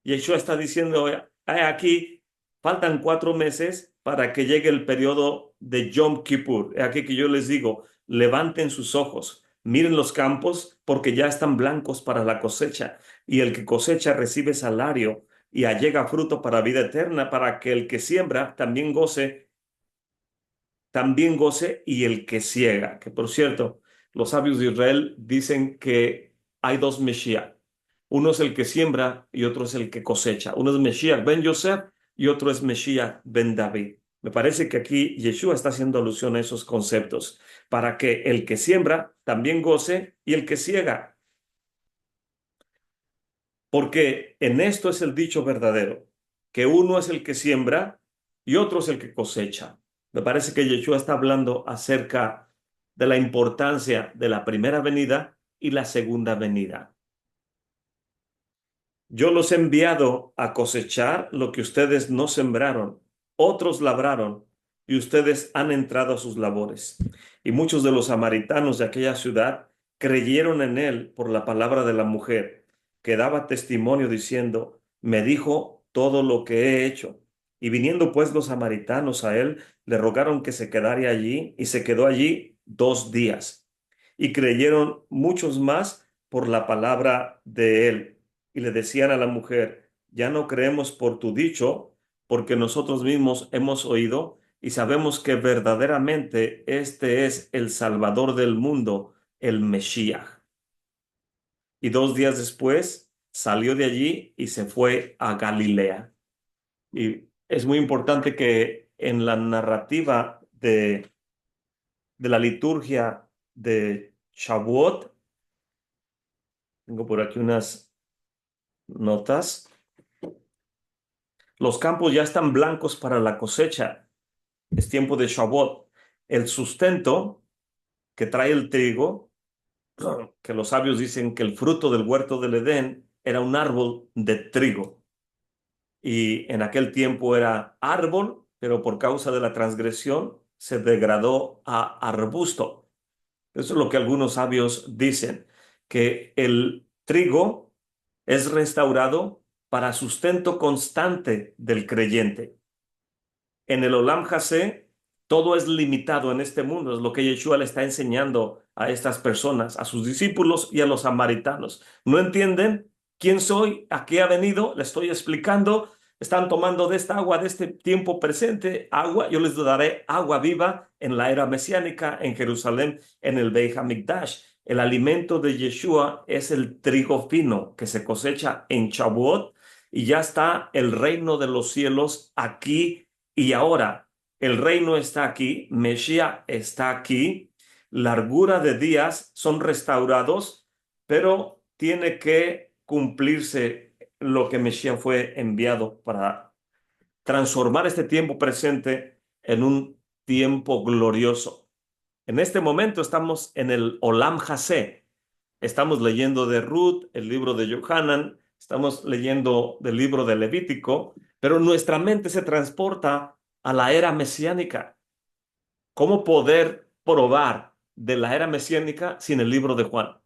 Yeshua está diciendo, aquí faltan 4 meses para que llegue el periodo de Yom Kippur. Aquí que yo les digo, levanten sus ojos, miren los campos porque ya están blancos para la cosecha y el que cosecha recibe salario y allega fruto para vida eterna para que el que siembra también goce y el que ciega. Que por cierto, los sabios de Israel dicen que hay dos Mesías. Uno es el que siembra y otro es el que cosecha. Uno es Mesías ben Yosef y otro es Mesías ben David. Me parece que aquí Yeshua está haciendo alusión a esos conceptos para que el que siembra también goce y el que ciega. Porque en esto es el dicho verdadero, que uno es el que siembra y otro es el que cosecha. Me parece que Yeshua está hablando acerca de la importancia de la primera venida y la segunda venida. Yo los he enviado a cosechar lo que ustedes no sembraron, otros labraron y ustedes han entrado a sus labores. Y muchos de los samaritanos de aquella ciudad creyeron en él por la palabra de la mujer, que daba testimonio diciendo, me dijo todo lo que he hecho. Y viniendo pues los samaritanos a él, le rogaron que se quedara allí y se quedó allí 2 días. Y creyeron muchos más por la palabra de él y le decían a la mujer, ya no creemos por tu dicho, porque nosotros mismos hemos oído y sabemos que verdaderamente este es el Salvador del mundo, el Mesías. Y 2 días después salió de allí y se fue a Galilea. Y es muy importante que en la narrativa de la liturgia de Shavuot, tengo por aquí unas notas. Los campos ya están blancos para la cosecha. Es tiempo de Shavuot. El sustento que trae el trigo, que los sabios dicen que el fruto del huerto del Edén era un árbol de trigo. Y en aquel tiempo era árbol, pero por causa de la transgresión se degradó a arbusto. Eso es lo que algunos sabios dicen, que el trigo es restaurado para sustento constante del creyente. En el Olam Hasé, todo es limitado en este mundo. Es lo que Yeshua le está enseñando a estas personas, a sus discípulos y a los samaritanos. ¿No entienden quién soy? ¿A qué ha venido? Le estoy explicando. Están tomando de esta agua, de este tiempo presente, agua. Yo les daré agua viva en la era mesiánica en Jerusalén, en el Beit HaMikdash. El alimento de Yeshua es el trigo fino que se cosecha en Shavuot y ya está el reino de los cielos aquí y ahora. El reino está aquí, Mesías está aquí, largura de días son restaurados, pero tiene que cumplirse lo que Mesías fue enviado para transformar este tiempo presente en un tiempo glorioso. En este momento estamos en el Olam Hasé. Estamos leyendo de Ruth, el libro de Yohanan, estamos leyendo del libro de Levítico, pero nuestra mente se transporta a la era mesiánica. ¿Cómo poder probar de la era mesiánica sin el libro de Juan?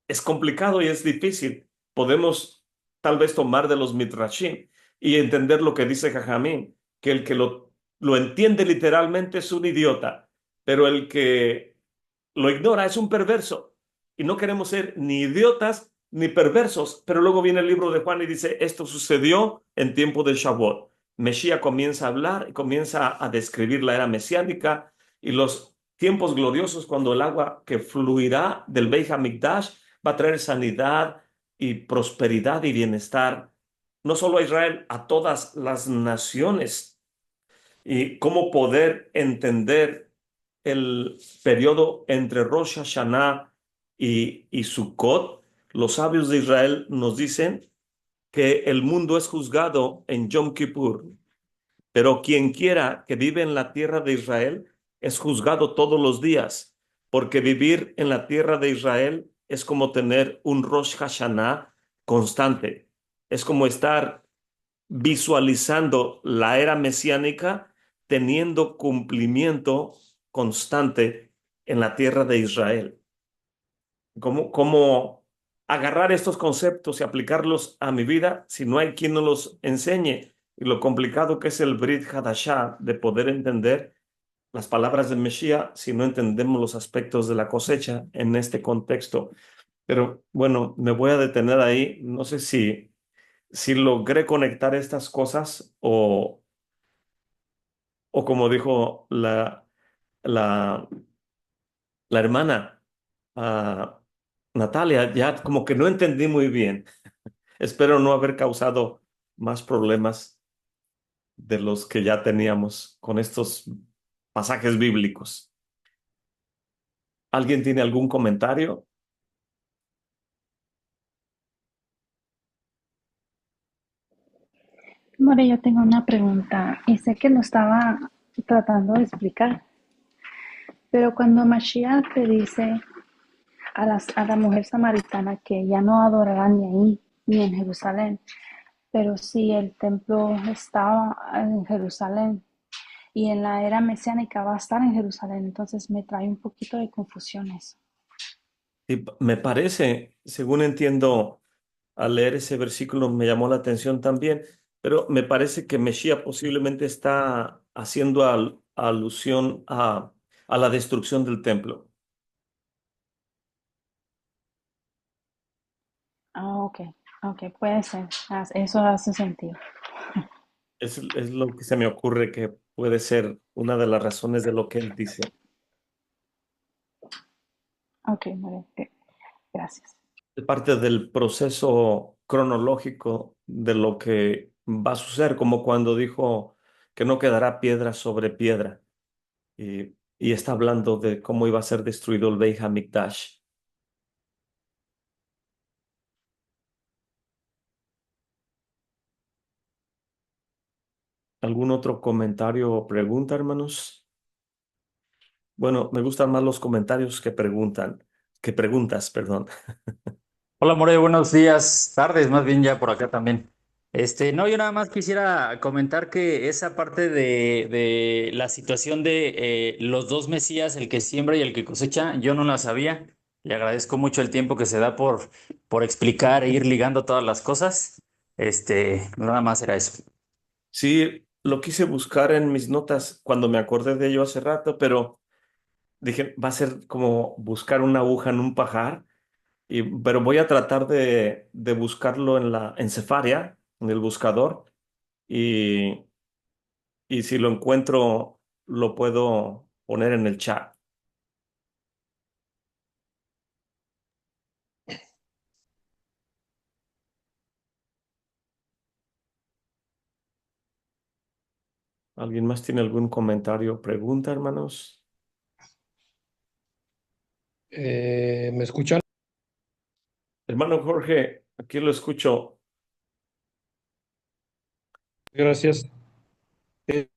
Es complicado y es difícil. Podemos tal vez tomar de los Midrashim y entender lo que dice Jajamín, que el que lo entiende literalmente es un idiota, pero el que lo ignora es un perverso. Y no queremos ser ni idiotas ni perversos, pero luego viene el libro de Juan y dice, esto sucedió en tiempo de Shavuot. Mesías comienza a hablar y comienza a describir la era mesiánica y los tiempos gloriosos cuando el agua que fluirá del Beit HaMikdash va a traer sanidad y prosperidad y bienestar, no solo a Israel, a todas las naciones. Y cómo poder entender el periodo entre Rosh Hashanah y Sukkot. Los sabios de Israel nos dicen que el mundo es juzgado en Yom Kippur, pero quien quiera que vive en la tierra de Israel es juzgado todos los días, porque vivir en la tierra de Israel es como tener un Rosh Hashanah constante. Es como estar visualizando la era mesiánica, teniendo cumplimiento constante en la tierra de Israel. ¿Cómo agarrar estos conceptos y aplicarlos a mi vida si no hay quien nos los enseñe? Y lo complicado que es el Brit Hadashah de poder entender las palabras del Mesías si no entendemos los aspectos de la cosecha en este contexto. Pero bueno, me voy a detener ahí. No sé si logré conectar estas cosas o como dijo la, la hermana Natalia, ya como que no entendí muy bien. Espero no haber causado más problemas de los que ya teníamos con estos pasajes bíblicos. ¿Alguien tiene algún comentario? More, yo tengo una pregunta y sé que lo estaba tratando de explicar, pero cuando Mashiach te dice a la mujer samaritana que ya no adorarán ni ahí ni en Jerusalén, pero si el templo estaba en Jerusalén y en la era mesiánica va a estar en Jerusalén, entonces me trae un poquito de confusión eso. Y me parece, según entiendo, al leer ese versículo me llamó la atención también, pero me parece que Mesías posiblemente está haciendo alusión a la destrucción del templo. Ah, ok, puede ser, eso hace sentido. Es lo que se me ocurre que puede ser una de las razones de lo que él dice. Ok, More, gracias. Es parte del proceso cronológico de lo que va a suceder, como cuando dijo que no quedará piedra sobre piedra. Y está hablando de cómo iba a ser destruido el Beit HaMikdash. ¿Algún otro comentario o pregunta, hermanos? Bueno, me gustan más los comentarios que preguntas, perdón. Hola More, buenos días, tardes, más bien ya por acá también. No, yo nada más quisiera comentar que esa parte de la situación de los dos Mesías, el que siembra y el que cosecha, yo no la sabía. Le agradezco mucho el tiempo que se da por explicar e ir ligando todas las cosas. Nada más era eso. Sí, lo quise buscar en mis notas cuando me acordé de ello hace rato, pero dije, va a ser como buscar una aguja en un pajar, pero voy a tratar de buscarlo en Sefaria, en el buscador, y, y si lo encuentro, lo puedo poner en el chat. ¿Alguien más tiene algún comentario o pregunta, hermanos? ¿Me escuchan? Hermano Jorge, aquí lo escucho. Gracias. Creo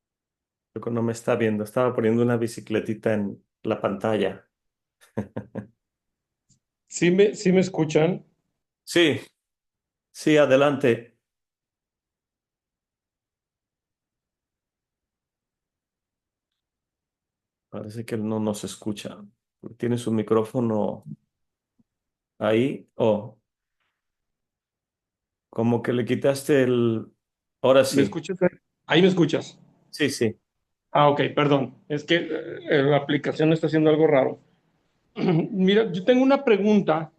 que no me está viendo. Estaba poniendo una bicicletita en la pantalla. ¿Sí me escuchan? Sí, sí, adelante. Parece que él no nos escucha. ¿Tiene su micrófono ahí? Oh, como que le quitaste el... Ahora ¿Me sí. escuchas? Ahí me escuchas. Sí, sí. Ah, ok, perdón. Es que la aplicación está haciendo algo raro. Mira, yo tengo una pregunta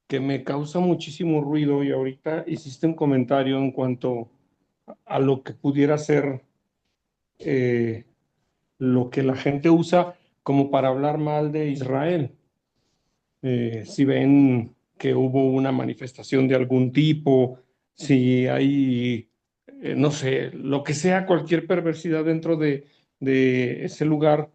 que me causa muchísimo ruido y ahorita hiciste un comentario en cuanto a lo que pudiera ser eh, lo que la gente usa como para hablar mal de Israel. Si ven que hubo una manifestación de algún tipo, si hay, no sé, lo que sea, cualquier perversidad dentro de ese lugar.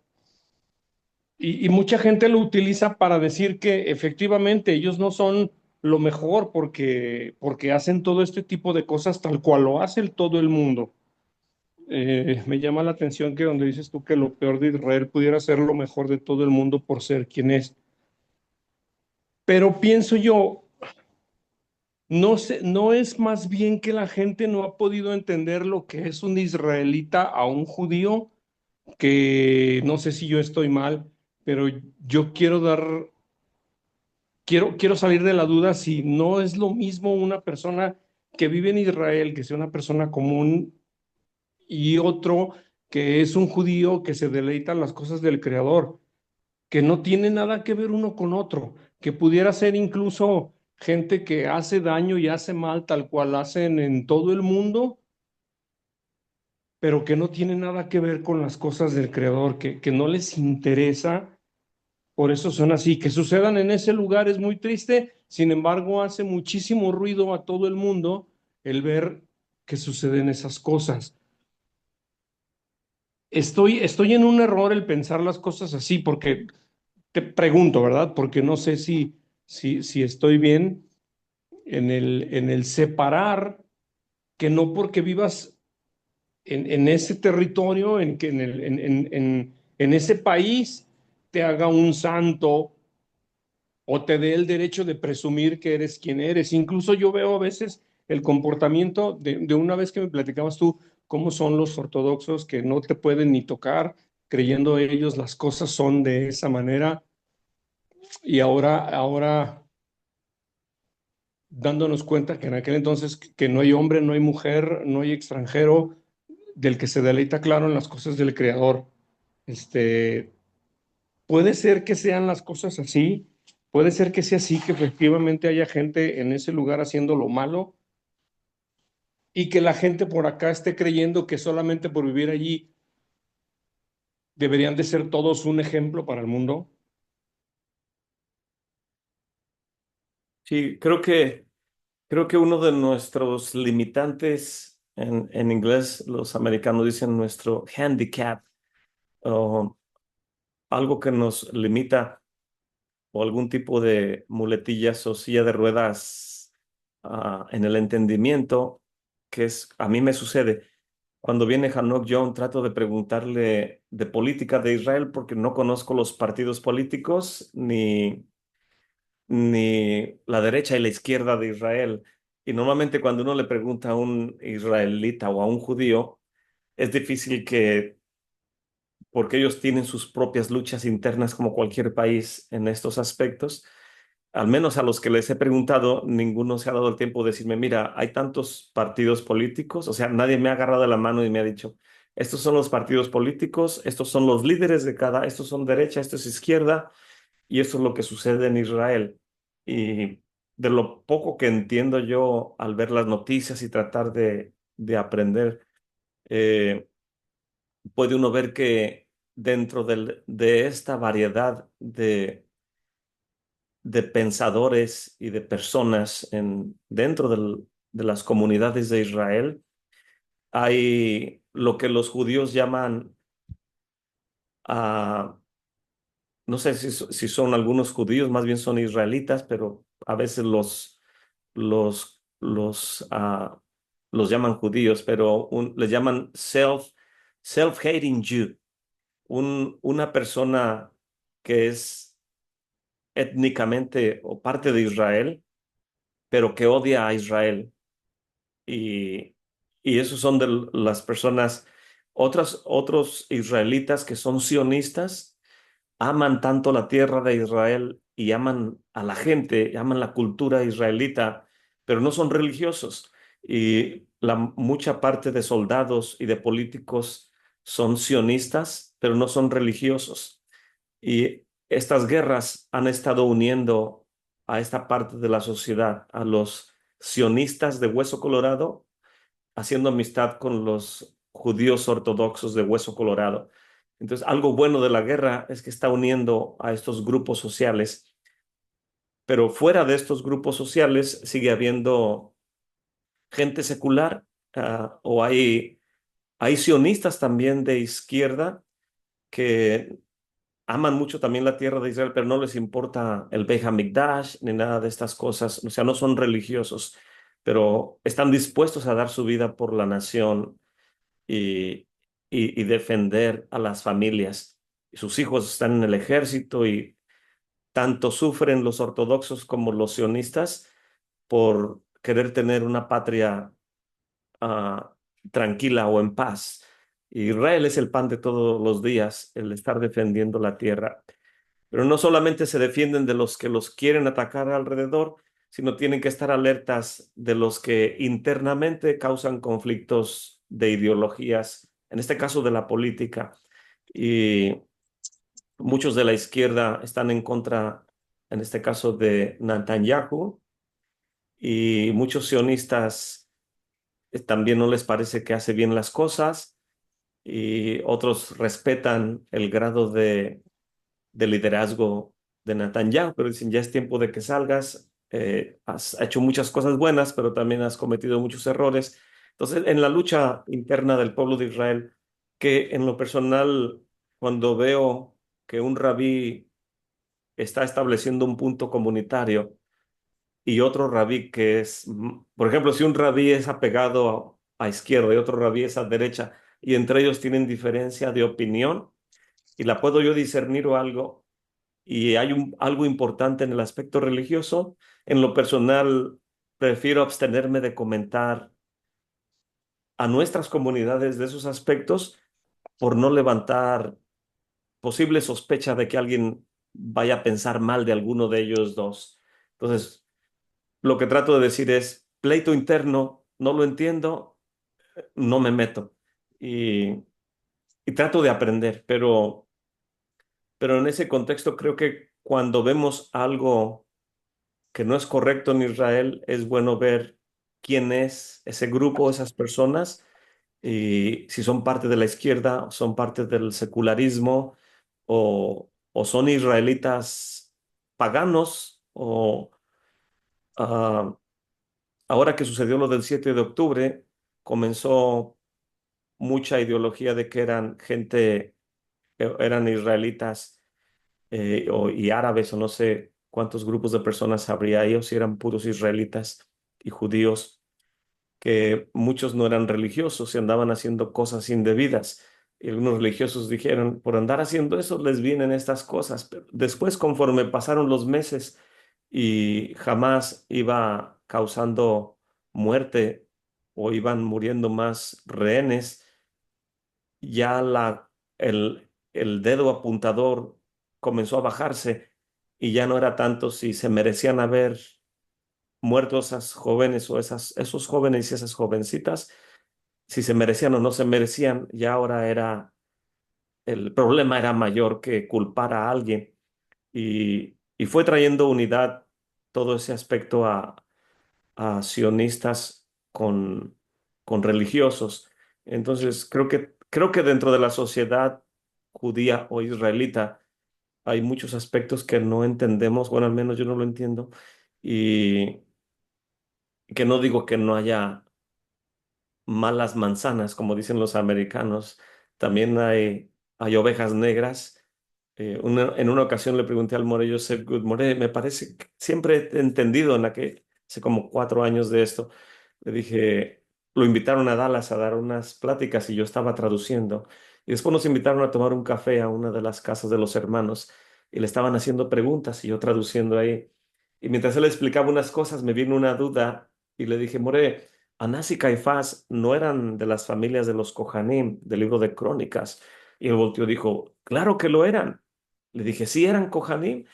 Y mucha gente lo utiliza para decir que efectivamente ellos no son lo mejor porque hacen todo este tipo de cosas tal cual lo hace todo el mundo. Me llama la atención que donde dices tú que lo peor de Israel pudiera ser lo mejor de todo el mundo por ser quien es. Pero pienso yo, No sé, no es más bien que la gente no ha podido entender lo que es un israelita a un judío, que no sé si yo estoy mal, pero yo quiero salir de la duda si no es lo mismo una persona que vive en Israel, que sea una persona común, y otro que es un judío que se deleita en las cosas del Creador, que no tiene nada que ver uno con otro, que pudiera ser incluso gente que hace daño y hace mal tal cual hacen en todo el mundo, pero que no tiene nada que ver con las cosas del Creador, que no les interesa. Por eso son así. Que sucedan en ese lugar es muy triste, sin embargo, hace muchísimo ruido a todo el mundo el ver que suceden esas cosas. Estoy en un error el pensar las cosas así, porque te pregunto, ¿verdad? Porque no sé si estoy bien en el separar, que no porque vivas en ese territorio, en ese país, te haga un santo o te dé el derecho de presumir que eres quien eres. Incluso yo veo a veces el comportamiento de una vez que me platicabas tú, cómo son los ortodoxos que no te pueden ni tocar, creyendo ellos las cosas son de esa manera, y ahora dándonos cuenta que en aquel entonces que no hay hombre, no hay mujer, no hay extranjero del que se deleita claro en las cosas del Creador. Este, puede ser que sean las cosas así, puede ser que sea así, que efectivamente haya gente en ese lugar haciendo lo malo y que la gente por acá esté creyendo que solamente por vivir allí deberían de ser todos un ejemplo para el mundo. Sí, creo que uno de nuestros limitantes, en inglés los americanos dicen nuestro handicap, o algo que nos limita, o algún tipo de muletillas o silla de ruedas en el entendimiento, que es, a mí me sucede. Cuando viene Hanok John, trato de preguntarle de política de Israel porque no conozco los partidos políticos ni la derecha y la izquierda de Israel. Y normalmente cuando uno le pregunta a un israelita o a un judío, es difícil porque ellos tienen sus propias luchas internas como cualquier país en estos aspectos. Al menos a los que les he preguntado, ninguno se ha dado el tiempo de decirme, mira, hay tantos partidos políticos, o sea, nadie me ha agarrado de la mano y me ha dicho, estos son los partidos políticos, estos son los líderes de cada, estos son derecha, esto es izquierda, y eso es lo que sucede en Israel. Y de lo poco que entiendo yo al ver las noticias y tratar de aprender, eh, puede uno ver que dentro de esta variedad de pensadores y de personas dentro de las comunidades de Israel, hay lo que los judíos llaman, ah, no sé si son algunos judíos, más bien son israelitas, pero a veces los llaman judíos, pero les llaman self-hating Jew, una persona que es étnicamente o parte de Israel, pero que odia a Israel. Y, y esos son de las personas, otros israelitas que son sionistas, aman tanto la tierra de Israel y aman a la gente, aman la cultura israelita, pero no son religiosos. Y mucha parte de soldados y de políticos son sionistas, pero no son religiosos. Y estas guerras han estado uniendo a esta parte de la sociedad, a los sionistas de Hueso Colorado, haciendo amistad con los judíos ortodoxos de Hueso Colorado. Entonces, algo bueno de la guerra es que está uniendo a estos grupos sociales, pero fuera de estos grupos sociales sigue habiendo gente secular, o hay sionistas también de izquierda que aman mucho también la tierra de Israel, pero no les importa el Beit HaMikdash ni nada de estas cosas. O sea, no son religiosos, pero están dispuestos a dar su vida por la nación y, y defender a las familias. Sus hijos están en el ejército y tanto sufren los ortodoxos como los sionistas por querer tener una patria ah, tranquila o en paz. Israel es el pan de todos los días, el estar defendiendo la tierra. Pero no solamente se defienden de los que los quieren atacar alrededor, sino tienen que estar alertas de los que internamente causan conflictos de ideologías, en este caso de la política. Y muchos de la izquierda están en contra, en este caso, de Netanyahu, y muchos sionistas también no les parece que hace bien las cosas, y otros respetan el grado de liderazgo de Netanyahu, pero dicen, ya es tiempo de que salgas, has hecho muchas cosas buenas, pero también has cometido muchos errores. Entonces, en la lucha interna del pueblo de Israel, que en lo personal, cuando veo que un rabí está estableciendo un punto comunitario y otro rabí que es, por ejemplo, si un rabí es apegado a izquierda y otro rabí es a derecha, y entre ellos tienen diferencia de opinión, y la puedo yo discernir o algo, y hay algo importante en el aspecto religioso, en lo personal prefiero abstenerme de comentar a nuestras comunidades de esos aspectos por no levantar posible sospecha de que alguien vaya a pensar mal de alguno de ellos dos. Entonces, lo que trato de decir es, pleito interno, no lo entiendo, no me meto. Y, y trato de aprender, pero en ese contexto creo que cuando vemos algo que no es correcto en Israel, es bueno ver quién es ese grupo, esas personas, y si son parte de la izquierda, o son parte del secularismo, o son israelitas paganos, o ahora que sucedió lo del 7 de octubre, comenzó mucha ideología de que eran gente, eran israelitas y árabes, o no sé cuántos grupos de personas habría ahí, o si eran puros israelitas y judíos, que muchos no eran religiosos y andaban haciendo cosas indebidas. Y algunos religiosos dijeron, por andar haciendo eso les vienen estas cosas. Pero después, conforme pasaron los meses y jamás iba causando muerte o iban muriendo más rehenes, ya el dedo apuntador comenzó a bajarse, y ya no era tanto si se merecían haber muerto esas jóvenes o esos jóvenes y esas jovencitas, si se merecían o no se merecían, ya ahora el problema era mayor que culpar a alguien, y fue trayendo unidad todo ese aspecto a sionistas con religiosos. Entonces, creo que dentro de la sociedad judía o israelita hay muchos aspectos que no entendemos, bueno, al menos yo no lo entiendo, y que no digo que no haya malas manzanas, como dicen los americanos. También hay ovejas negras. En una ocasión le pregunté al More Joseph Good, More, me parece que siempre he entendido hace como 4 años de esto. Le dije, lo invitaron a Dallas a dar unas pláticas y yo estaba traduciendo. Y después nos invitaron a tomar un café a una de las casas de los hermanos y le estaban haciendo preguntas y yo traduciendo ahí. Y mientras él explicaba unas cosas, me vino una duda y le dije, More, Anás y Caifás no eran de las familias de los Cohanim, del libro de Crónicas. Y él volteó y dijo, claro que lo eran. Le dije, sí, eran Cohanim.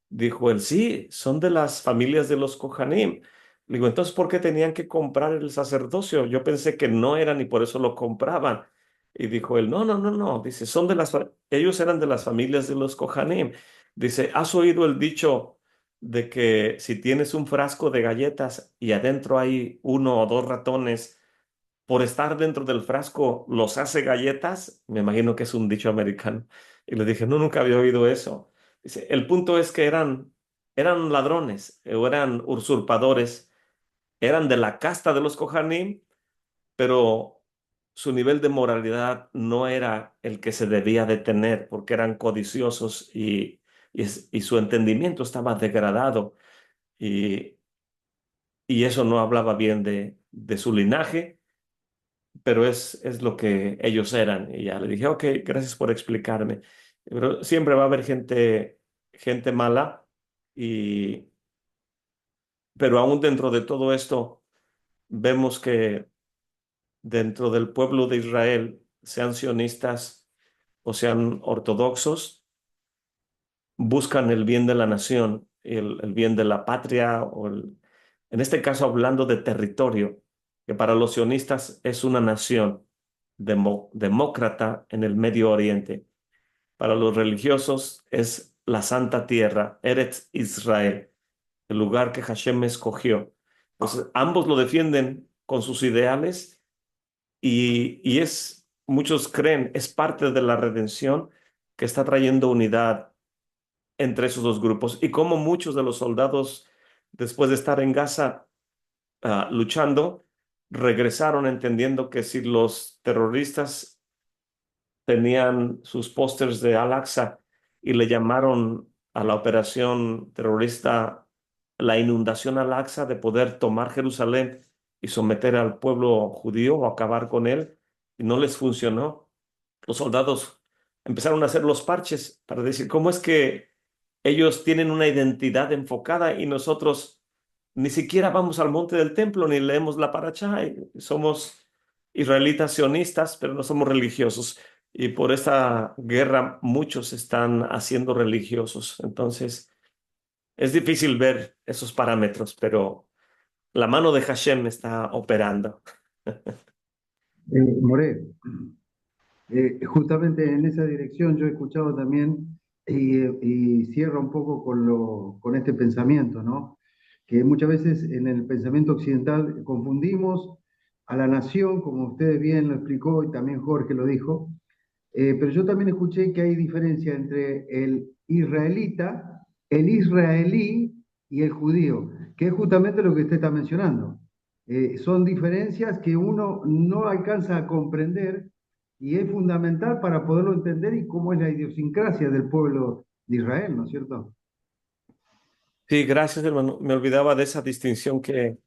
Dijo él, sí, son de las familias de los Cohanim. Le digo, entonces, ¿por qué tenían que comprar el sacerdocio? Yo pensé que no eran y por eso lo compraban. Y dijo él, no, no, no, no. Dice, ellos eran de las familias de los Cohanim. Dice, ¿has oído el dicho de que si tienes un frasco de galletas y adentro hay uno o dos ratones, por estar dentro del frasco los hace galletas? Me imagino que es un dicho americano. Y le dije, no, nunca había oído eso. Dice, el punto es que eran ladrones o eran usurpadores, eran de la casta de los Kohanim, pero su nivel de moralidad no era el que se debía de tener porque eran codiciosos, y su entendimiento estaba degradado, y, y eso no hablaba bien de su linaje, pero es lo que ellos eran. Y ya le dije, ok, gracias por explicarme. Pero siempre va a haber gente mala, y, Pero aún dentro de todo esto, vemos que dentro del pueblo de Israel, sean sionistas o sean ortodoxos, buscan el bien de la nación, el bien de la patria, en este caso hablando de territorio, que para los sionistas es una nación demócrata en el Medio Oriente. Para los religiosos es la Santa Tierra, Eretz Israel, el lugar que Hashem escogió. Entonces, ambos lo defienden con sus ideales y muchos creen, es parte de la redención que está trayendo unidad entre esos dos grupos. Y como muchos de los soldados, después de estar en Gaza luchando, regresaron entendiendo que si los terroristas tenían sus pósters de Al-Aqsa y le llamaron a la operación terrorista la inundación Al-Aqsa de poder tomar Jerusalén y someter al pueblo judío o acabar con él, y no les funcionó. Los soldados empezaron a hacer los parches para decir, ¿cómo es que ellos tienen una identidad enfocada y nosotros ni siquiera vamos al monte del templo ni leemos la paracha? Y somos israelitas sionistas, pero no somos religiosos. Y por esta guerra muchos están haciendo religiosos. Entonces, es difícil ver esos parámetros, pero la mano de Hashem está operando. More, justamente en esa dirección yo he escuchado también y cierra un poco con este pensamiento, ¿no? Que muchas veces en el pensamiento occidental confundimos a la nación, como usted bien lo explicó y también Jorge lo dijo, pero yo también escuché que hay diferencia entre el israelita, el israelí y el judío, que es justamente lo que usted está mencionando. Son diferencias que uno no alcanza a comprender y es fundamental para poderlo entender y cómo es la idiosincrasia del pueblo de Israel, ¿no es cierto? Sí, gracias, hermano. Me olvidaba de esa distinción que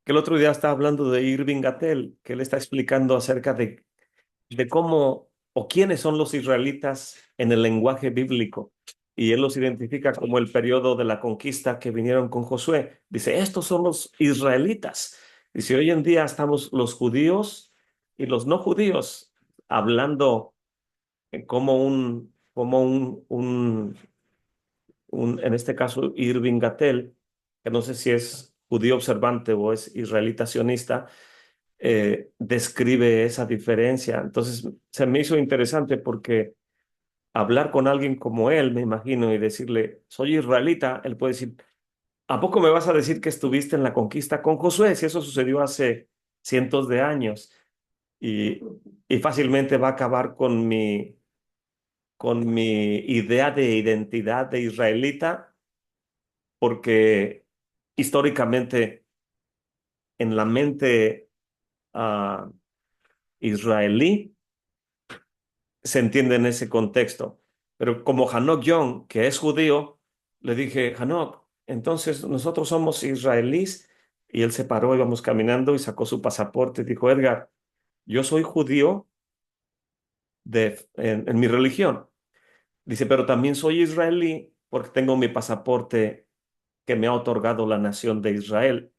el otro día estaba hablando de Irving Gatel, que él está explicando acerca de cómo o quiénes son los israelitas en el lenguaje bíblico. Y él los identifica como el periodo de la conquista que vinieron con Josué. Dice, estos son los israelitas. Dice, hoy en día estamos los judíos y los no judíos hablando en este caso, Irving Gatel, que no sé si es judío observante o es israelita sionista, describe esa diferencia. Entonces, se me hizo interesante porque hablar con alguien como él, me imagino, y decirle, soy israelita, él puede decir, ¿a poco me vas a decir que estuviste en la conquista con Josué? Si eso sucedió hace cientos de años. Y, y fácilmente va a acabar con mi idea de identidad de israelita, porque históricamente en la mente ah, israelí se entiende en ese contexto. Pero como Hanok Young, que es judío, le dije, Hanok, entonces nosotros somos israelíes. Y él se paró, íbamos caminando y sacó su pasaporte. Dijo, Edgar, yo soy judío en mi religión. Dice, pero también soy israelí porque tengo mi pasaporte que me ha otorgado la nación de Israel.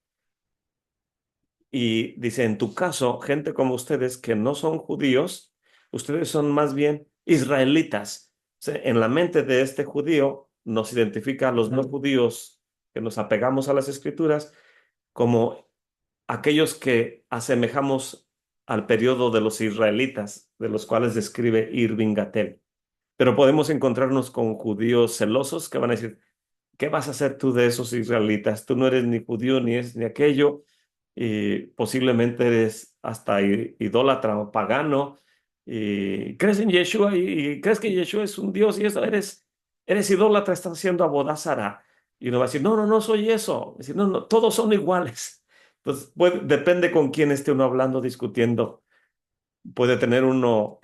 Y dice, en tu caso, gente como ustedes que no son judíos, ustedes son más bien israelitas. O sea, en la mente de este judío nos identifica a los no judíos que nos apegamos a las escrituras como aquellos que asemejamos al periodo de los israelitas, de los cuales describe Irving Gatel. Pero podemos encontrarnos con judíos celosos que van a decir, ¿qué vas a hacer tú de esos israelitas? Tú no eres ni judío ni es ni aquello, y posiblemente eres hasta idólatra o pagano, y crees en Yeshua y crees que Yeshua es un Dios y eso, eres idólatra, estás haciendo abodázara. Y uno va a decir, no, no, no soy eso. Decir, no, no, todos son iguales. Entonces, depende con quién esté uno hablando, discutiendo. Puede tener uno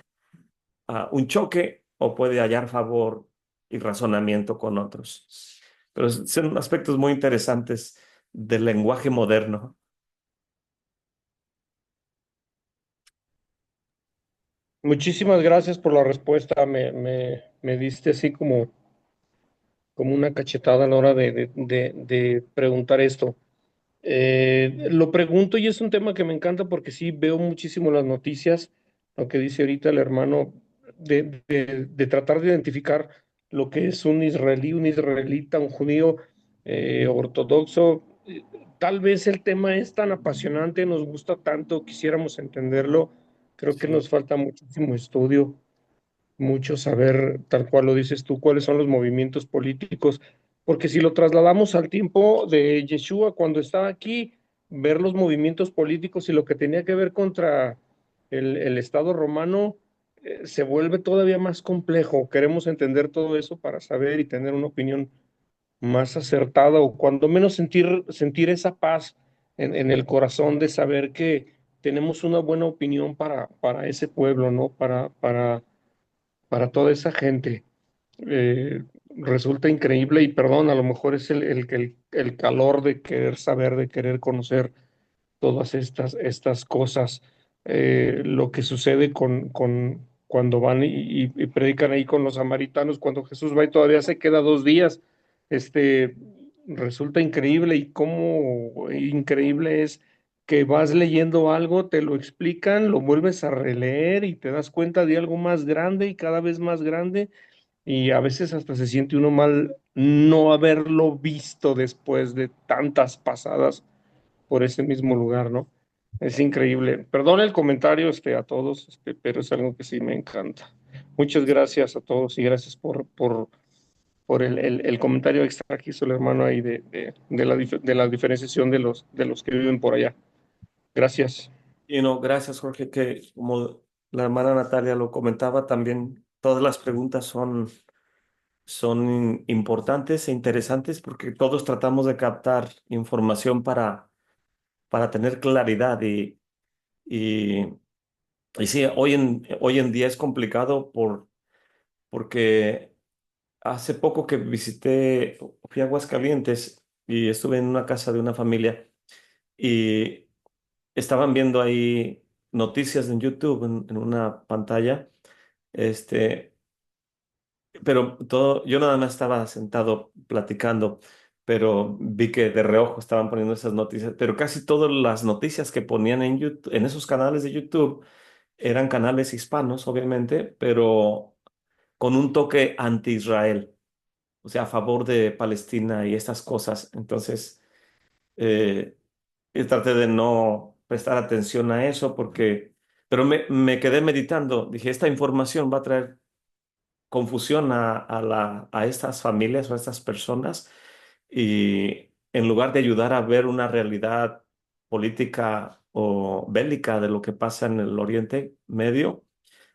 un choque o puede hallar favor y razonamiento con otros. Pero son aspectos muy interesantes del lenguaje moderno. Muchísimas gracias por la respuesta. Me diste así como una cachetada a la hora de preguntar esto. Lo pregunto y es un tema que me encanta porque sí veo muchísimo las noticias, lo que dice ahorita el hermano, de tratar de identificar lo que es un israelita, un judío ortodoxo. Tal vez el tema es tan apasionante, nos gusta tanto, quisiéramos entenderlo. Creo que Sí. nos falta muchísimo estudio, mucho saber, tal cual lo dices tú, cuáles son los movimientos políticos, porque si lo trasladamos al tiempo de Yeshua cuando estaba aquí, ver los movimientos políticos y lo que tenía que ver contra el Estado romano, se vuelve todavía más complejo. Queremos entender todo eso para saber y tener una opinión más acertada o cuando menos sentir esa paz en el corazón de saber que tenemos una buena opinión para ese pueblo, ¿no? Para toda esa gente. Resulta increíble y perdón, a lo mejor es el calor de querer saber, de querer conocer todas estas cosas. Lo que sucede cuando van y predican ahí con los samaritanos, cuando Jesús va y todavía se queda 2 días, este, resulta increíble y cómo increíble es que vas leyendo algo, te lo explican, lo vuelves a releer y te das cuenta de algo más grande y cada vez más grande y a veces hasta se siente uno mal no haberlo visto después de tantas pasadas por ese mismo lugar, ¿no? Es increíble. Perdón el comentario a todos, pero es algo que sí me encanta. Muchas gracias a todos y gracias por el comentario extra que hizo el hermano ahí de la diferenciación de los que viven por allá. Gracias. Y no, gracias, Jorge, que como la hermana Natalia lo comentaba, también todas las preguntas son importantes e interesantes porque todos tratamos de captar información para tener claridad y, y sí, hoy en día es complicado porque hace poco que fui a Aguascalientes y estuve en una casa de una familia y estaban viendo ahí noticias en YouTube, en una pantalla, este, pero yo nada más estaba sentado platicando, pero vi que de reojo estaban poniendo esas noticias, pero casi todas las noticias que ponían en YouTube, en esos canales de YouTube, eran canales hispanos, obviamente, pero con un toque anti-Israel, o sea, a favor de Palestina y estas cosas. Entonces, eh, y traté de no prestar atención a eso pero me quedé meditando. Dije, esta información va a traer confusión a estas familias o a estas personas y en lugar de ayudar a ver una realidad política o bélica de lo que pasa en el Oriente Medio,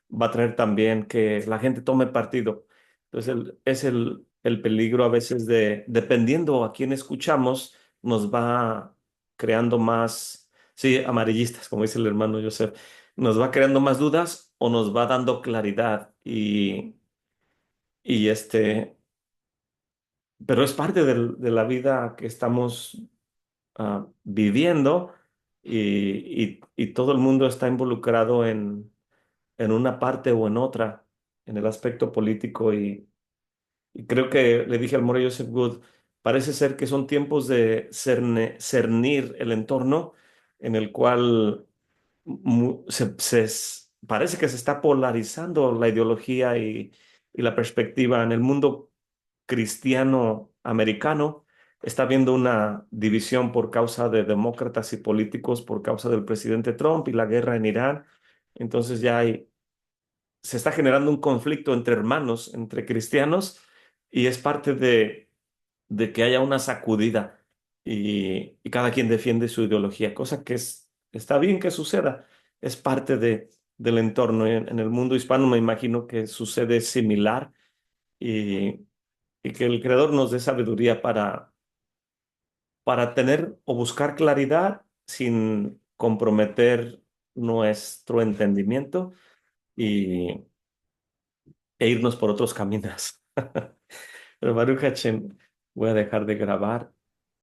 va a traer también que la gente tome partido. Entonces, es el peligro a veces dependiendo a quién escuchamos, nos va creando más, sí, amarillistas, como dice el hermano Joseph, nos va creando más dudas o nos va dando claridad. Y pero es parte de la vida que estamos viviendo y todo el mundo está involucrado en una parte o en otra, en el aspecto político. Y creo que le dije al More Joseph Good, parece ser que son tiempos de cernir el entorno en el cual parece que se está polarizando la ideología y la perspectiva en el mundo cristiano americano. Está habiendo una división por causa de demócratas y políticos, por causa del presidente Trump y la guerra en Irán. Entonces se está generando un conflicto entre hermanos, entre cristianos, y es parte de que haya una sacudida y cada quien defiende su ideología, cosa que está bien que suceda, es parte del entorno. En el mundo hispano me imagino que sucede similar y, y que el Creador nos dé sabiduría para tener o buscar claridad sin comprometer nuestro entendimiento y, e irnos por otros caminos. Pero Baruch Hashem, voy a dejar de grabar